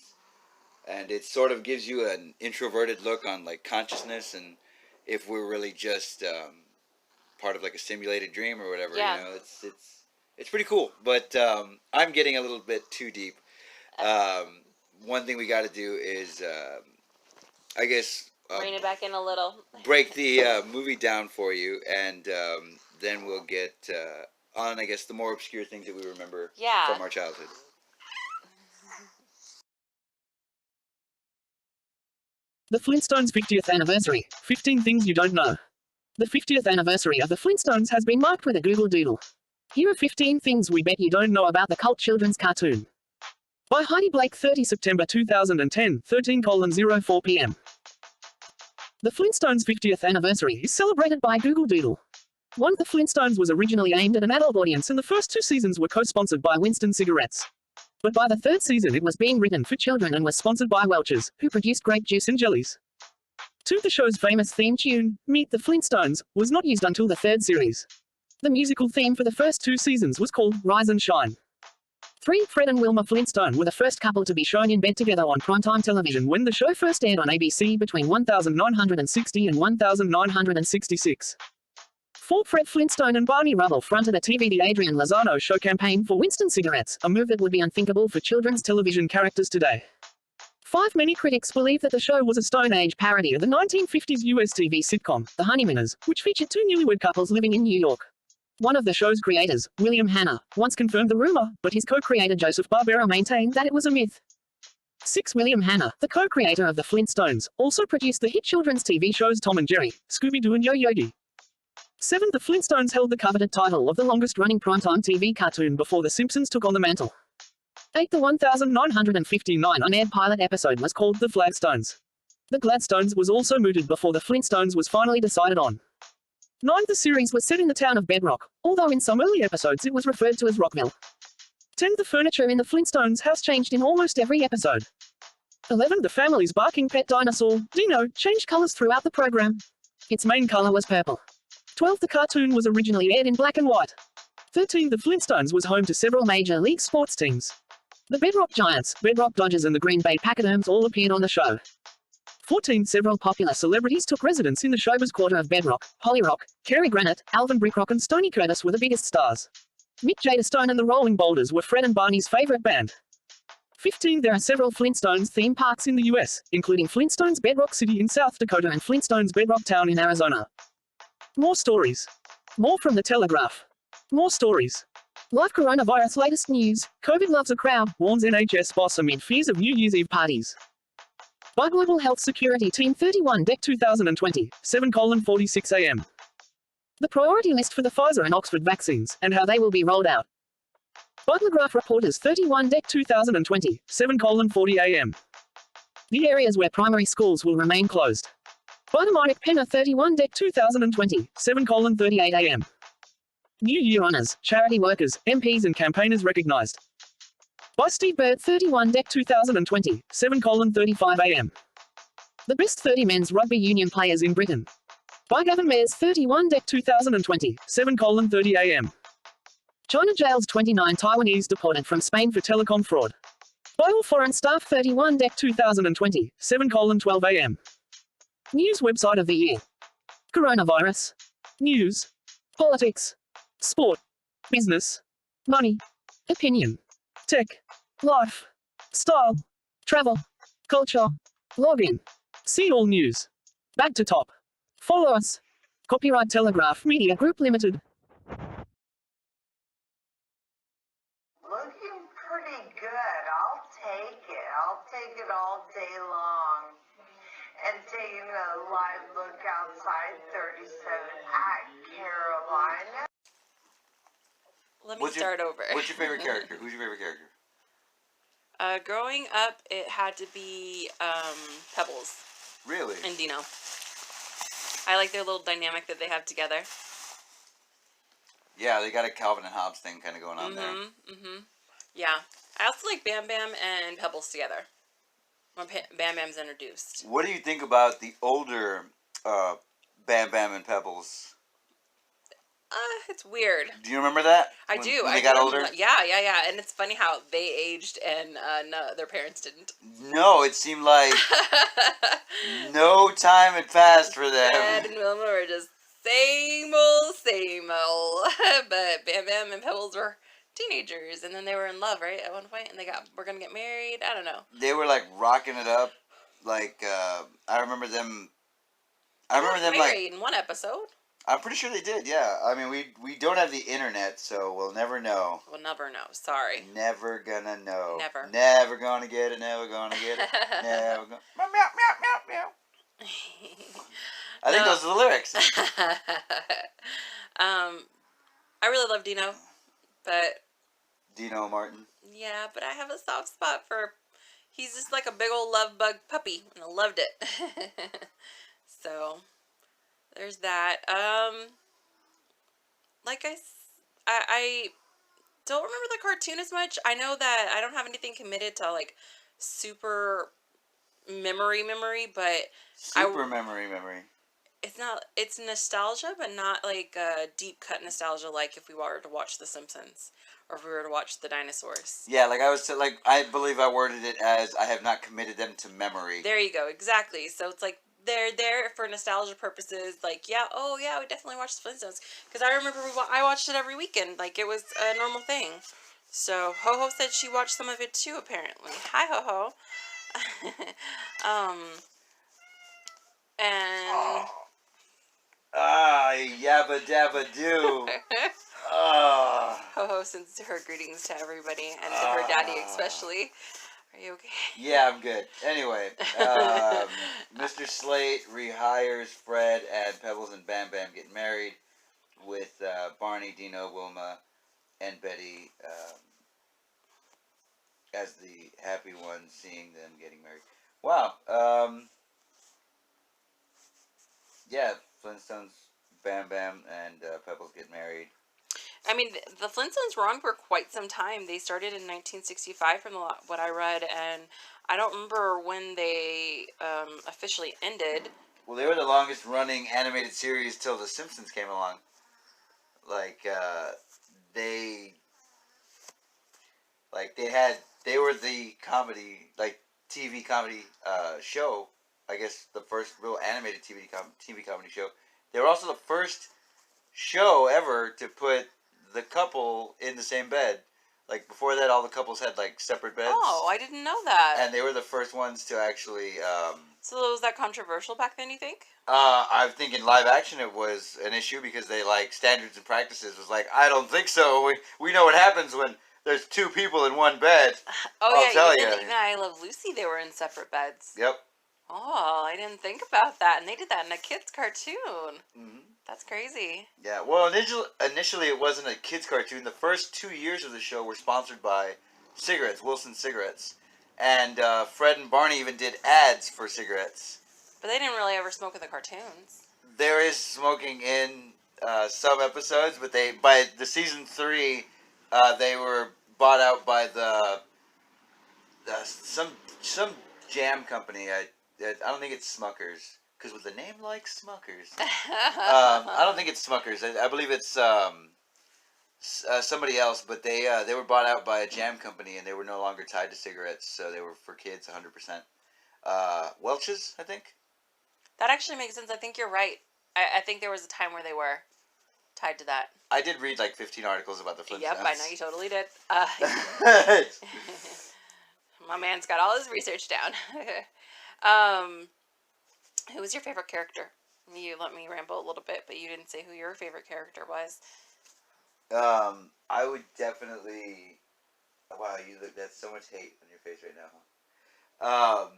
[SPEAKER 3] And it sort of gives you an introverted look on, like, consciousness and if we're really just part of, like, a simulated dream or whatever.
[SPEAKER 4] Yeah.
[SPEAKER 3] It's pretty cool, but I'm getting a little bit too deep. One thing we got to do is, I guess,
[SPEAKER 4] Rein it back in a little.
[SPEAKER 3] break the movie down for you, and then we'll get on, I guess, the more obscure things that we remember from our childhood.
[SPEAKER 2] The Flintstones' 50th anniversary. 15 things you don't know. The 50th anniversary of the Flintstones has been marked with a Google Doodle. Here are 15 things we bet you don't know about the cult children's cartoon. By Heidi Blake, 30 September 2010, 13:04 p.m. The Flintstones' 50th anniversary is celebrated by Google Doodle. 1. The Flintstones was originally aimed at an adult audience and the first 2 seasons were co-sponsored by Winston Cigarettes. But by the 3rd season it was being written for children and was sponsored by Welch's, who produced grape juice and jellies. 2. The show's famous theme tune, Meet the Flintstones, was not used until the 3rd series. The musical theme for the first 2 seasons was called Rise and Shine. 3. Fred and Wilma Flintstone were the first couple to be shown in bed together on primetime television when the show first aired on ABC between 1960 and 1966. 4. Fred Flintstone and Barney Rubble fronted a TV The Adrian Lozano show campaign for Winston Cigarettes, a move that would be unthinkable for children's television characters today. 5. Many critics believe that the show was a Stone Age parody of the 1950s US TV sitcom, The Honeymooners, which featured 2 newlywed couples living in New York. One of the show's creators, William Hanna, once confirmed the rumor, but his co-creator Joseph Barbera maintained that it was a myth. 6. William Hanna, the co-creator of the Flintstones, also produced the hit children's TV shows Tom and Jerry, Scooby-Doo and Yo-Yogi. 7. The Flintstones held the coveted title of the longest-running primetime TV cartoon before The Simpsons took on the mantle. 8. The 1959 unaired pilot episode was called The Flagstones. The Gladstones was also mooted before The Flintstones was finally decided on. 9. The series was set in the town of Bedrock, although in some early episodes it was referred to as Rockville. 10. The furniture in the Flintstones house changed in almost every episode. 11. The family's barking pet dinosaur, Dino, changed colors throughout the program. Its main color was purple. 12. The cartoon was originally aired in black and white. 13. The Flintstones was home to several major league sports teams. The Bedrock Giants, Bedrock Dodgers and the Green Bay Pachyderms all appeared on the show. 14. Several popular celebrities took residence in the show's quarter of Bedrock. Holly Rock, Cary Grant, Alvin Brickrock and Stoney Curtis were the biggest stars. Mick Jadestone and the Rolling Boulders were Fred and Barney's favorite band. 15. There are several Flintstones theme parks in the US, including Flintstones Bedrock City in South Dakota and Flintstones Bedrock Town in Arizona. More stories. More from the Telegraph. More stories. Live coronavirus latest news. COVID loves a crowd, warns NHS boss amid fears of New Year's Eve parties. By Global Health Security Team 31 Deck 2020, 7:46 a.m. The priority list for the Pfizer and Oxford vaccines, and how they will be rolled out. By Telegraph Reporters 31 Deck 2020, 7:40 a.m. The areas where primary schools will remain closed. By the Mike Penner 31 Deck 2020, 7:38 a.m. New Year honors, charity workers, MPs and campaigners recognized. By Steve Bird, 31 Dec 2020, 7:35 a.m. The best 30 men's rugby union players in Britain. By Gavin Mayers, 31 Dec 2020, 7:30 a.m. China jails 29 Taiwanese deported from Spain for telecom fraud. By all foreign staff, 31 Dec 2020, 7:12 a.m. News website of the year. Coronavirus. News. Politics. Sport. Business. Money. Opinion. Tech. Life. Style. Travel. Culture. Login. See all news. Back to top. Follow us. Copyright Telegraph Media Group Limited.
[SPEAKER 8] Looking pretty good. I'll take it. I'll take it all day long. And taking a live look outside 37 at Carolina.
[SPEAKER 4] Let me start over.
[SPEAKER 3] What's your favorite character? Who's your favorite character?
[SPEAKER 4] Growing up, it had to be Pebbles
[SPEAKER 3] Really?
[SPEAKER 4] and Dino. I like their little dynamic that they have together.
[SPEAKER 3] Yeah, they got a Calvin and Hobbes thing kind of going on there.
[SPEAKER 4] Yeah. I also like Bam Bam and Pebbles together. When Bam Bam's introduced.
[SPEAKER 3] What do you think about the older Bam Bam and Pebbles?
[SPEAKER 4] It's weird.
[SPEAKER 3] Do you remember that?
[SPEAKER 4] I do.
[SPEAKER 3] When
[SPEAKER 4] I
[SPEAKER 3] they got
[SPEAKER 4] do
[SPEAKER 3] older?
[SPEAKER 4] remember that. Yeah. And it's funny how they aged and no, their parents didn't.
[SPEAKER 3] No, it seemed like no time had passed for them.
[SPEAKER 4] Dad and Wilma were just same old. But Bam Bam and Pebbles were teenagers, and then they were in love, right, at one point, and we're gonna get married. I don't know.
[SPEAKER 3] They were like rocking it up. Like I remember them. I remember them
[SPEAKER 4] married
[SPEAKER 3] like
[SPEAKER 4] in one episode.
[SPEAKER 3] I'm pretty sure they did. Yeah. I mean, we don't have the internet, so we'll never know.
[SPEAKER 4] We'll never know. Sorry.
[SPEAKER 3] Never gonna know.
[SPEAKER 4] Never.
[SPEAKER 3] Never gonna get it. Never gonna get it. Never gonna. Meow meow meow meow. I think those are the lyrics.
[SPEAKER 4] I really love Dino, but
[SPEAKER 3] Dino Martin.
[SPEAKER 4] yeah, but I have a soft spot for. He's just like a big old love bug puppy, and I loved it. So, there's that. Like I don't remember the cartoon as much. I know that I don't have anything committed to like super memory, but
[SPEAKER 3] Super memory.
[SPEAKER 4] it's nostalgia, but not like deep cut nostalgia like if we were to watch The Simpsons or if we were to watch the dinosaurs.
[SPEAKER 3] Yeah, I believe I worded it as I have not committed them to memory.
[SPEAKER 4] There you go, exactly. So it's like they're there for nostalgia purposes. Like, yeah, we definitely watched the Flintstones because I remember I watched it every weekend. Like it was a normal thing. So Ho Ho said she watched some of it too. Apparently, hi Ho Ho. And
[SPEAKER 3] Yabba dabba doo.
[SPEAKER 4] Ho Ho sends her greetings to everybody and to her daddy especially. Are you okay?
[SPEAKER 3] Yeah, I'm good. Anyway, Mr. Slate rehires Fred, and Pebbles and Bam Bam get married with Barney, Dino, Wilma, and Betty as the happy ones seeing them getting married. Wow. Yeah, Flintstones, Bam Bam, and Pebbles get married.
[SPEAKER 4] I mean, the Flintstones were on for quite some time. They started in 1965 from what I read, and I don't remember when they officially ended.
[SPEAKER 3] Well, they were the longest running animated series till The Simpsons came along. Like, they were the comedy, like, TV comedy show. I guess the first real animated TV comedy show. They were also the first show ever to put the couple in the same bed. Like, before that, all the couples had, like, separate beds.
[SPEAKER 4] Oh, I didn't know that.
[SPEAKER 3] And they were the first ones to actually...
[SPEAKER 4] So was that controversial back then, you think?
[SPEAKER 3] I think in live action it was an issue because they, like, standards and practices was like, I don't think so. We know what happens when there's two people in one bed.
[SPEAKER 4] Oh, even I Love Lucy, they were in separate beds.
[SPEAKER 3] Yep.
[SPEAKER 4] Oh, I didn't think about that. And they did that in a kid's cartoon.
[SPEAKER 3] Mm-hmm.
[SPEAKER 4] That's crazy.
[SPEAKER 3] Yeah, well, initially it wasn't a kid's cartoon. The first 2 years of the show were sponsored by cigarettes, Wilson cigarettes. And Fred and Barney even did ads for cigarettes.
[SPEAKER 4] But they didn't really ever smoke in the cartoons.
[SPEAKER 3] There is smoking in some episodes, but by the season 3, they were bought out by the some jam company. I don't think it's Smuckers, because with a name like Smuckers, I don't think it's Smuckers. I believe it's somebody else, but they were bought out by a jam company, and they were no longer tied to cigarettes, so they were for kids 100%. Welch's, I think.
[SPEAKER 4] That actually makes sense. I think you're right. I think there was a time where they were tied to that.
[SPEAKER 3] I did read like 15 articles about the Flintstones.
[SPEAKER 4] Yep, I know you totally did. My man's got all his research down. Who was your favorite character? You let me ramble a little bit, but you didn't say who your favorite character was.
[SPEAKER 3] I would definitely... Wow, that's so much hate on your face right now.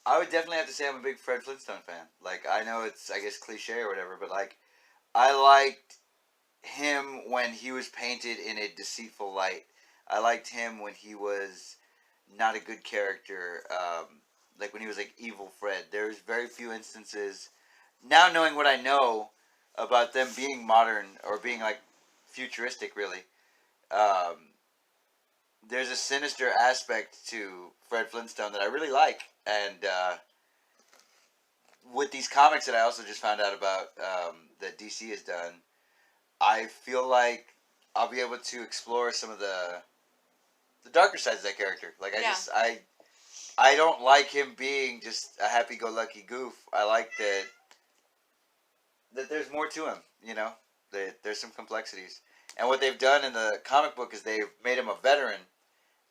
[SPEAKER 3] I would definitely have to say I'm a big Fred Flintstone fan. Like, I know it's, I guess, cliche or whatever, but, like, I liked him when he was painted in a deceitful light. I liked him when he was not a good character, like when he was, like, evil Fred. There's very few instances, now knowing what I know about them being modern, or being, like, futuristic, really, there's a sinister aspect to Fred Flintstone that I really like. And with these comics that I also just found out about that DC has done, I feel like I'll be able to explore some of the darker sides of that character. Like, I don't like him being just a happy-go-lucky goof. I like that there's more to him, you know? There's some complexities. And what they've done in the comic book is they've made him a veteran.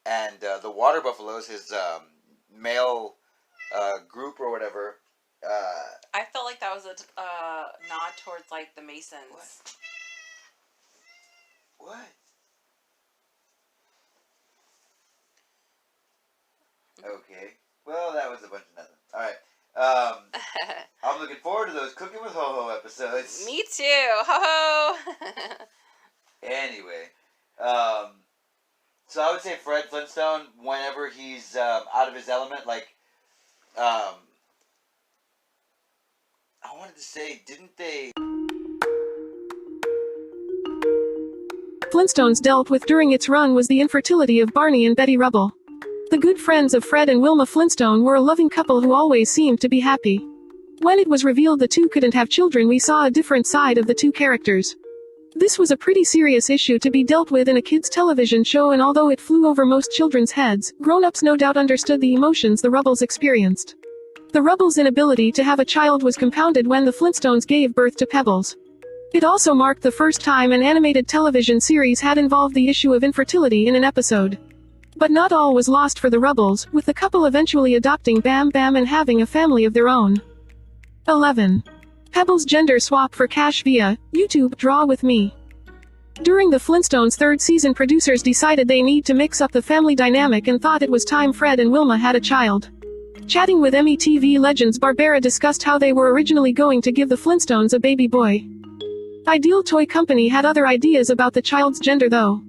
[SPEAKER 3] And the Water Buffaloes, his male group or whatever.
[SPEAKER 4] I felt like that was a nod towards, like, the Masons.
[SPEAKER 3] What? Okay. Well, that was a bunch of nothing. Alright. I'm looking forward to those Cooking with Ho-Ho episodes.
[SPEAKER 4] Me too. Ho-ho.
[SPEAKER 3] Anyway. So I would say Fred Flintstone, whenever he's out of his element, like, I wanted to say, didn't they...
[SPEAKER 6] Flintstones dealt with during its run was the infertility of Barney and Betty Rubble. The good friends of Fred and Wilma Flintstone were a loving couple who always seemed to be happy. When it was revealed the two couldn't have children, we saw a different side of the two characters. This was a pretty serious issue to be dealt with in a kids' television show, and although it flew over most children's heads, grown-ups no doubt understood the emotions the Rubbles experienced. The Rubbles' inability to have a child was compounded when the Flintstones gave birth to Pebbles. It also marked the first time an animated television series had involved the issue of infertility in an episode. But not all was lost for the Rubbles, with the couple eventually adopting Bam Bam and having a family of their own. 11. Pebbles gender swap for cash via YouTube Draw With Me. During the Flintstones' third season, producers decided they need to mix up the family dynamic and thought it was time Fred and Wilma had a child. Chatting with METV legends, Barbera discussed how they were originally going to give the Flintstones a baby boy. Ideal Toy Company had other ideas about the child's gender though.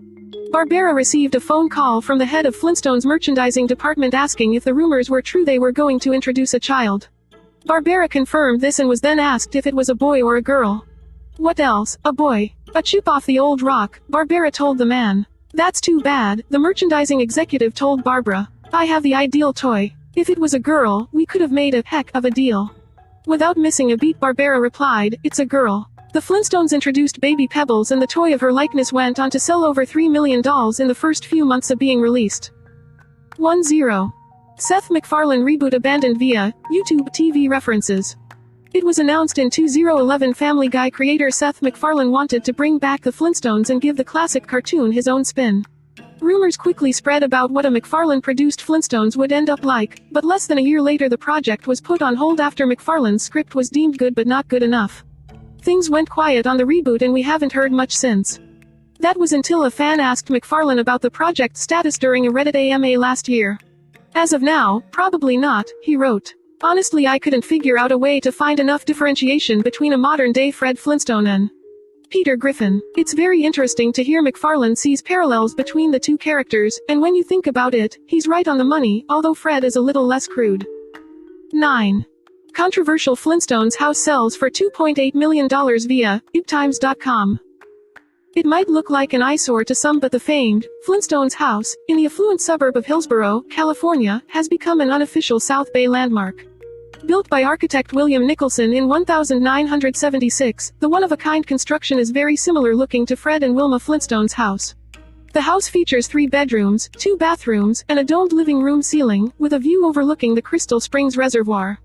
[SPEAKER 6] Barbera received a phone call from the head of Flintstones' merchandising department asking if the rumors were true they were going to introduce a child. Barbera confirmed this and was then asked if it was a boy or a girl. What else? A boy. A chip off the old rock, Barbera told the man. That's too bad, the merchandising executive told Barbara. I have the ideal toy. If it was a girl, we could have made a heck of a deal. Without missing a beat, Barbera replied, it's a girl. The Flintstones introduced baby Pebbles, and the toy of her likeness went on to sell over $3 million in the first few months of being released. 10. Seth MacFarlane reboot abandoned via YouTube TV references. It was announced in 2011 Family Guy creator Seth MacFarlane wanted to bring back the Flintstones and give the classic cartoon his own spin. Rumors quickly spread about what a MacFarlane-produced Flintstones would end up like, but less than a year later the project was put on hold after MacFarlane's script was deemed good but not good enough. Things went quiet on the reboot and we haven't heard much since. That was until a fan asked MacFarlane about the project's status during a Reddit AMA last year. As of now, probably not, he wrote. Honestly, I couldn't figure out a way to find enough differentiation between a modern-day Fred Flintstone and Peter Griffin. It's very interesting to hear MacFarlane sees parallels between the two characters, and when you think about it, he's right on the money, although Fred is a little less crude. 9. Controversial Flintstones house sells for $2.8 million via ibtimes.com. It might look like an eyesore to some, but the famed Flintstones house, in the affluent suburb of Hillsborough, California, has become an unofficial South Bay landmark. Built by architect William Nicholson in 1976, the one-of-a-kind construction is very similar looking to Fred and Wilma Flintstone's house. The house features 3 bedrooms, 2 bathrooms, and a domed living room ceiling, with a view overlooking the Crystal Springs Reservoir.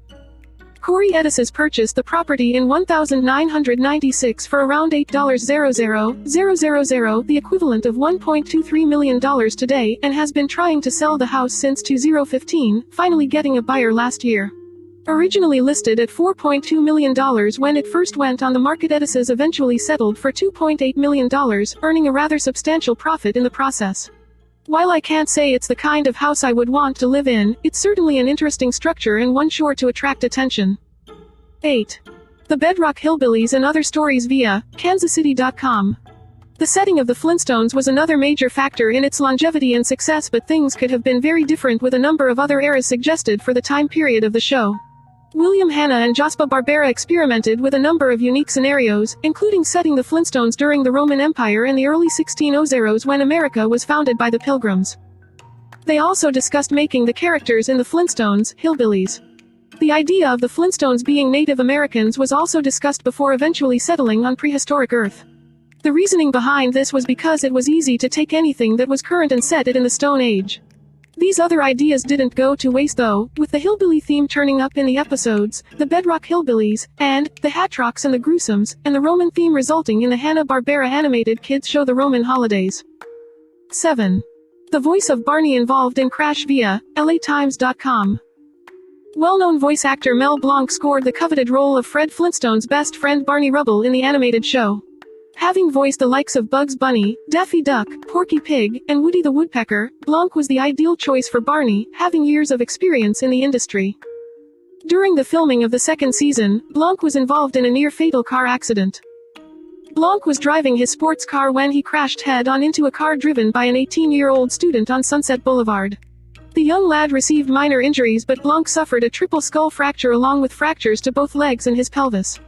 [SPEAKER 6] Corey Edises purchased the property in 1996 for around $8,000, the equivalent of $1.23 million today, and has been trying to sell the house since 2015, finally getting a buyer last year. Originally listed at $4.2 million when it first went on the market, Edises eventually settled for $2.8 million, earning a rather substantial profit in the process. While I can't say it's the kind of house I would want to live in, it's certainly an interesting structure and one sure to attract attention. 8. The Bedrock Hillbillies and Other Stories via kansascity.com. The setting of the Flintstones was another major factor in its longevity and success, but things could have been very different with a number of other eras suggested for the time period of the show. William Hanna and Hanna-Barbera experimented with a number of unique scenarios, including setting the Flintstones during the Roman Empire and the early 1600s when America was founded by the Pilgrims. They also discussed making the characters in the Flintstones hillbillies. The idea of the Flintstones being Native Americans was also discussed before eventually settling on prehistoric Earth. The reasoning behind this was because it was easy to take anything that was current and set it in the Stone Age. These other ideas didn't go to waste though, with the hillbilly theme turning up in the episodes, the Bedrock Hillbillies, and the Hatrocks and the Gruesomes, and the Roman theme resulting in the Hanna-Barbera animated kids show The Roman Holidays. 7. The voice of Barney involved in Crash via LATimes.com. Well-known voice actor Mel Blanc scored the coveted role of Fred Flintstone's best friend Barney Rubble in the animated show. Having voiced the likes of Bugs Bunny, Daffy Duck, Porky Pig, and Woody the Woodpecker, Blanc was the ideal choice for Barney, having years of experience in the industry. During the filming of the second season, Blanc was involved in a near-fatal car accident. Blanc was driving his sports car when he crashed head-on into a car driven by an 18-year-old student on Sunset Boulevard. The young lad received minor injuries, but Blanc suffered a triple skull fracture along with fractures to both legs and his pelvis.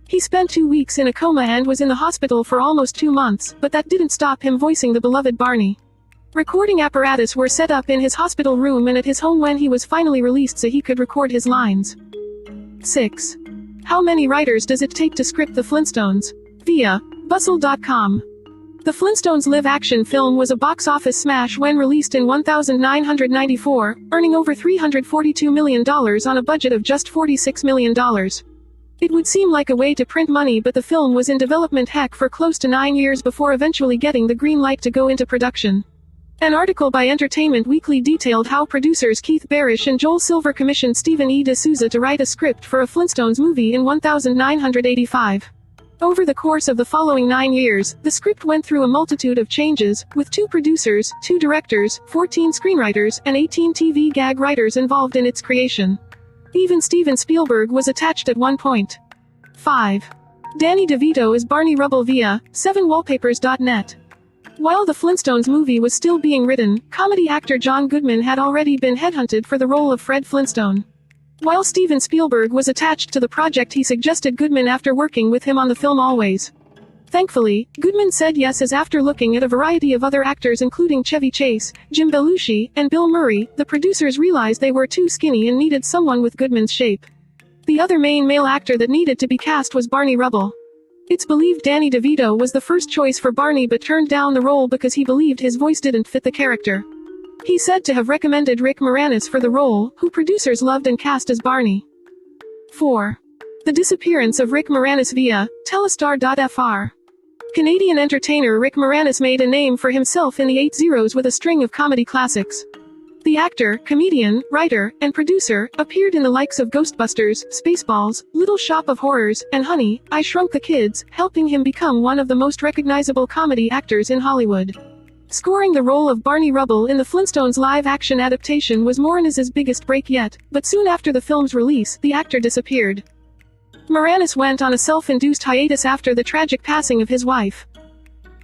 [SPEAKER 6] He spent 2 weeks in a coma and was in the hospital for almost 2 months, but that didn't stop him voicing the beloved Barney. Recording apparatus were set up in his hospital room and at his home when he was finally released so he could record his lines. 6. How many writers does it take to script the Flintstones? Via Bustle.com. The Flintstones live-action film was a box office smash when released in 1994, earning over $342 million on a budget of just $46 million. It would seem like a way to print money, but the film was in development for close to 9 years before eventually getting the green light to go into production. An article by Entertainment Weekly detailed how producers Keith Barish and Joel Silver commissioned Stephen E. D'Souza to write a script for a Flintstones movie in 1985. Over the course of the following 9 years, the script went through a multitude of changes, with 2 producers, 2 directors, 14 screenwriters, and 18 TV gag writers involved in its creation. Even Steven Spielberg was attached at one point. 5. Danny DeVito is Barney Rubble via 7wallpapers.net. While the Flintstones movie was still being written, comedy actor John Goodman had already been headhunted for the role of Fred Flintstone. While Steven Spielberg was attached to the project, he suggested Goodman after working with him on the film Always. Thankfully, Goodman said yes, as after looking at a variety of other actors including Chevy Chase, Jim Belushi, and Bill Murray, the producers realized they were too skinny and needed someone with Goodman's shape. The other main male actor that needed to be cast was Barney Rubble. It's believed Danny DeVito was the first choice for Barney but turned down the role because he believed his voice didn't fit the character. He's said to have recommended Rick Moranis for the role, who producers loved and cast as Barney. 4. The disappearance of Rick Moranis via Telestar.fr. Canadian entertainer Rick Moranis made a name for himself in the 80s with a string of comedy classics. The actor, comedian, writer, and producer appeared in the likes of Ghostbusters, Spaceballs, Little Shop of Horrors, and Honey, I Shrunk the Kids, helping him become one of the most recognizable comedy actors in Hollywood. Scoring the role of Barney Rubble in the Flintstones live-action adaptation was Moranis's biggest break yet, but soon after the film's release, the actor disappeared. Moranis went on a self-induced hiatus after the tragic passing of his wife.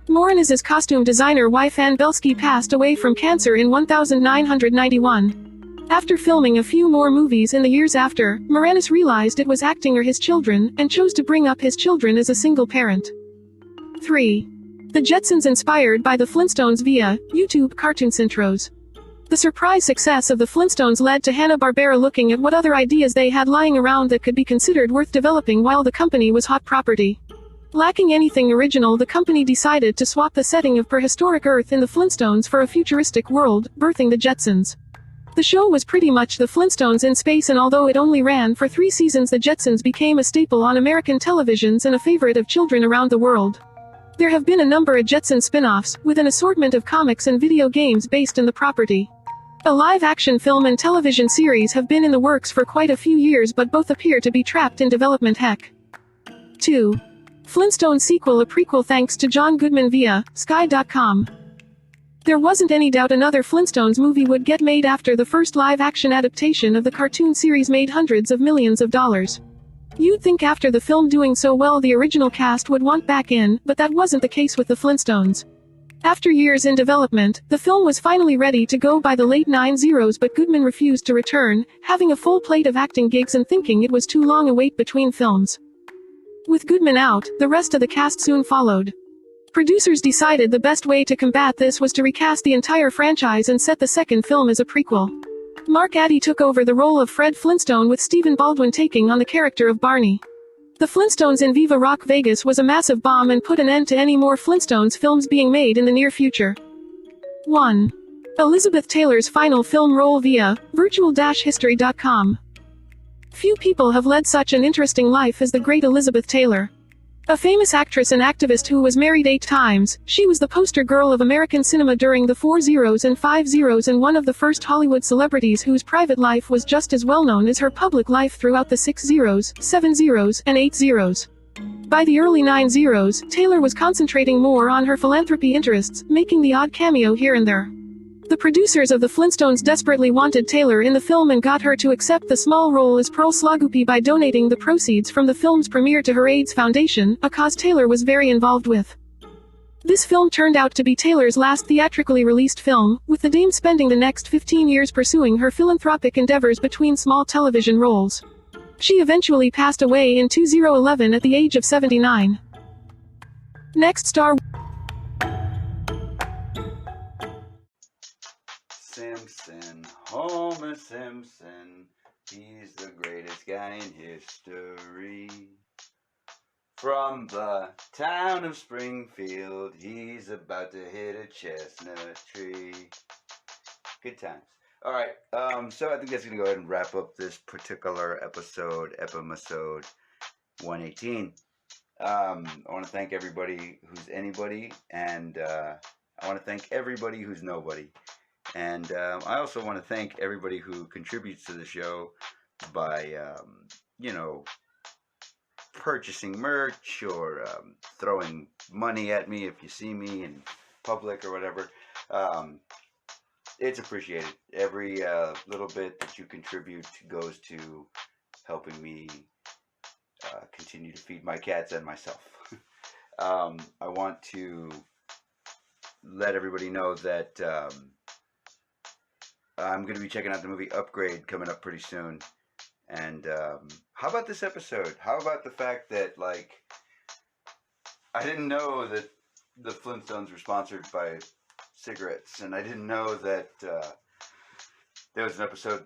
[SPEAKER 6] Moranis's costume designer wife Ann Belsky passed away from cancer in 1991. After filming a few more movies in the years after, Moranis realized it was acting or his children, and chose to bring up his children as a single parent. 3. The Jetsons inspired by the Flintstones via YouTube cartoons intros. The surprise success of the Flintstones led to Hanna-Barbera looking at what other ideas they had lying around that could be considered worth developing while the company was hot property. Lacking anything original, the company decided to swap the setting of prehistoric Earth in the Flintstones for a futuristic world, birthing the Jetsons. The show was pretty much the Flintstones in space, and although it only ran for 3 seasons, the Jetsons became a staple on American televisions and a favorite of children around the world. There have been a number of Jetson spin-offs, with an assortment of comics and video games based on the property. A live-action film and television series have been in the works for quite a few years, but both appear to be trapped in development. 2. Flintstone sequel, a prequel thanks to John Goodman via Sky.com. There wasn't any doubt another Flintstones movie would get made after the first live-action adaptation of the cartoon series made hundreds of millions of dollars. You'd think after the film doing so well the original cast would want back in, but that wasn't the case with the Flintstones. After years in development, the film was finally ready to go by the late 90s, but Goodman refused to return, having a full plate of acting gigs and thinking it was too long a wait between films. With Goodman out, the rest of the cast soon followed. Producers decided the best way to combat this was to recast the entire franchise and set the second film as a prequel. Mark Addy took over the role of Fred Flintstone, with Stephen Baldwin taking on the character of Barney. The Flintstones in Viva Rock Vegas was a massive bomb and put an end to any more Flintstones films being made in the near future. 1. Elizabeth Taylor's final film role via virtual-history.com. Few people have led such an interesting life as the great Elizabeth Taylor. A famous actress and activist who was married 8 times, she was the poster girl of American cinema during the 40s and 50s and one of the first Hollywood celebrities whose private life was just as well known as her public life throughout the 60s, 70s, and 80s. By the early 90s, Taylor was concentrating more on her philanthropy interests, making the odd cameo here and there. The producers of the Flintstones desperately wanted Taylor in the film and got her to accept the small role as Pearl Sloggoopy by donating the proceeds from the film's premiere to her AIDS foundation, a cause Taylor was very involved with. This film turned out to be Taylor's last theatrically released film, with the dame spending the next 15 years pursuing her philanthropic endeavors between small television roles. She eventually passed away in 2011 at the age of 79. Next star
[SPEAKER 3] Simpson, Homer Simpson, he's the greatest guy in history. From the town of Springfield, he's about to hit a chestnut tree. Good times. Alright, so I think that's going to go ahead and wrap up this particular episode 118. I want to thank everybody who's anybody, and I want to thank everybody who's nobody. And I also want to thank everybody who contributes to the show by, purchasing merch or throwing money at me if you see me in public or whatever. It's appreciated. Every little bit that you contribute goes to helping me continue to feed my cats and myself. I want to let everybody know that I'm going to be checking out the movie Upgrade coming up pretty soon. And how about this episode? How about the fact that, I didn't know that the Flintstones were sponsored by cigarettes, and I didn't know that there was an episode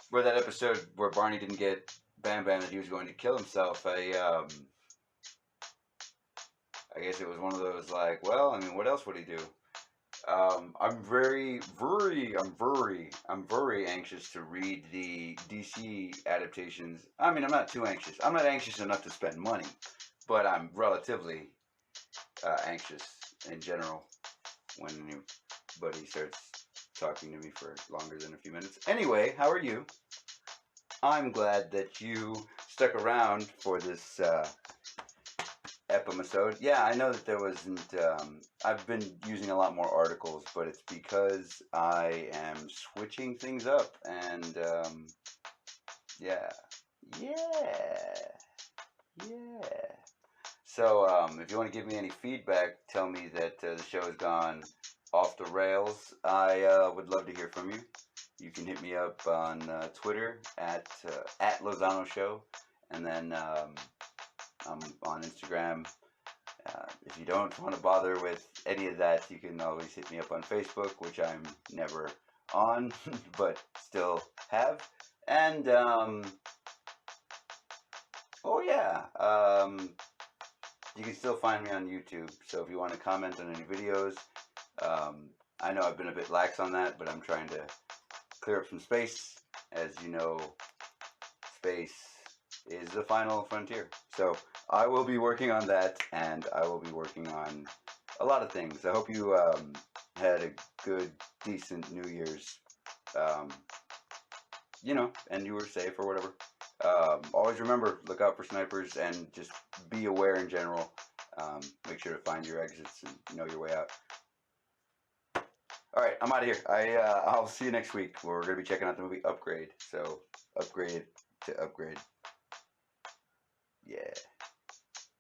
[SPEAKER 3] where Barney didn't get Bam Bam, that he was going to kill himself. I guess it was one of those what else would he do? I'm very anxious to read the DC adaptations. I mean, I'm not too anxious. I'm not anxious enough to spend money, but I'm relatively anxious in general when anybody starts talking to me for longer than a few minutes. Anyway, how are you? I'm glad that you stuck around for this episode. Yeah, I know that there wasn't, I've been using a lot more articles, but it's because I am switching things up, and, yeah. So, if you want to give me any feedback, tell me that the show has gone off the rails. I would love to hear from you.
[SPEAKER 7] you can hit me up on Twitter at Lozano Show, and then I'm on Instagram. If you don't want to bother with any of that, you can always hit me up on Facebook, which I'm never on, but still have. And, you can still find me on YouTube. So if you want to comment on any videos, I know I've been a bit lax on that, but I'm trying to clear up some space. As you know, space is the final frontier. So I will be working on that, and I will be working on a lot of things. I hope you had a good, decent New Year's, and you were safe or whatever. Always remember, look out for snipers, and just be aware in general. Make sure to find your exits and know your way out. Alright, I'm out of here. I'll see you next week. We're going to be checking out the movie Upgrade. So, upgrade to upgrade. Yeah.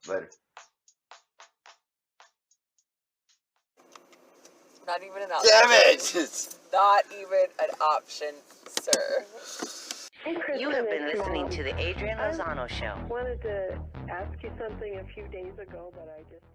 [SPEAKER 7] Later.
[SPEAKER 9] Not even an option.
[SPEAKER 3] Damn it!
[SPEAKER 9] Not even an option, sir.
[SPEAKER 10] You have been listening to the Adrian Lozano Show.
[SPEAKER 11] I wanted to ask you something a few days ago, but I just...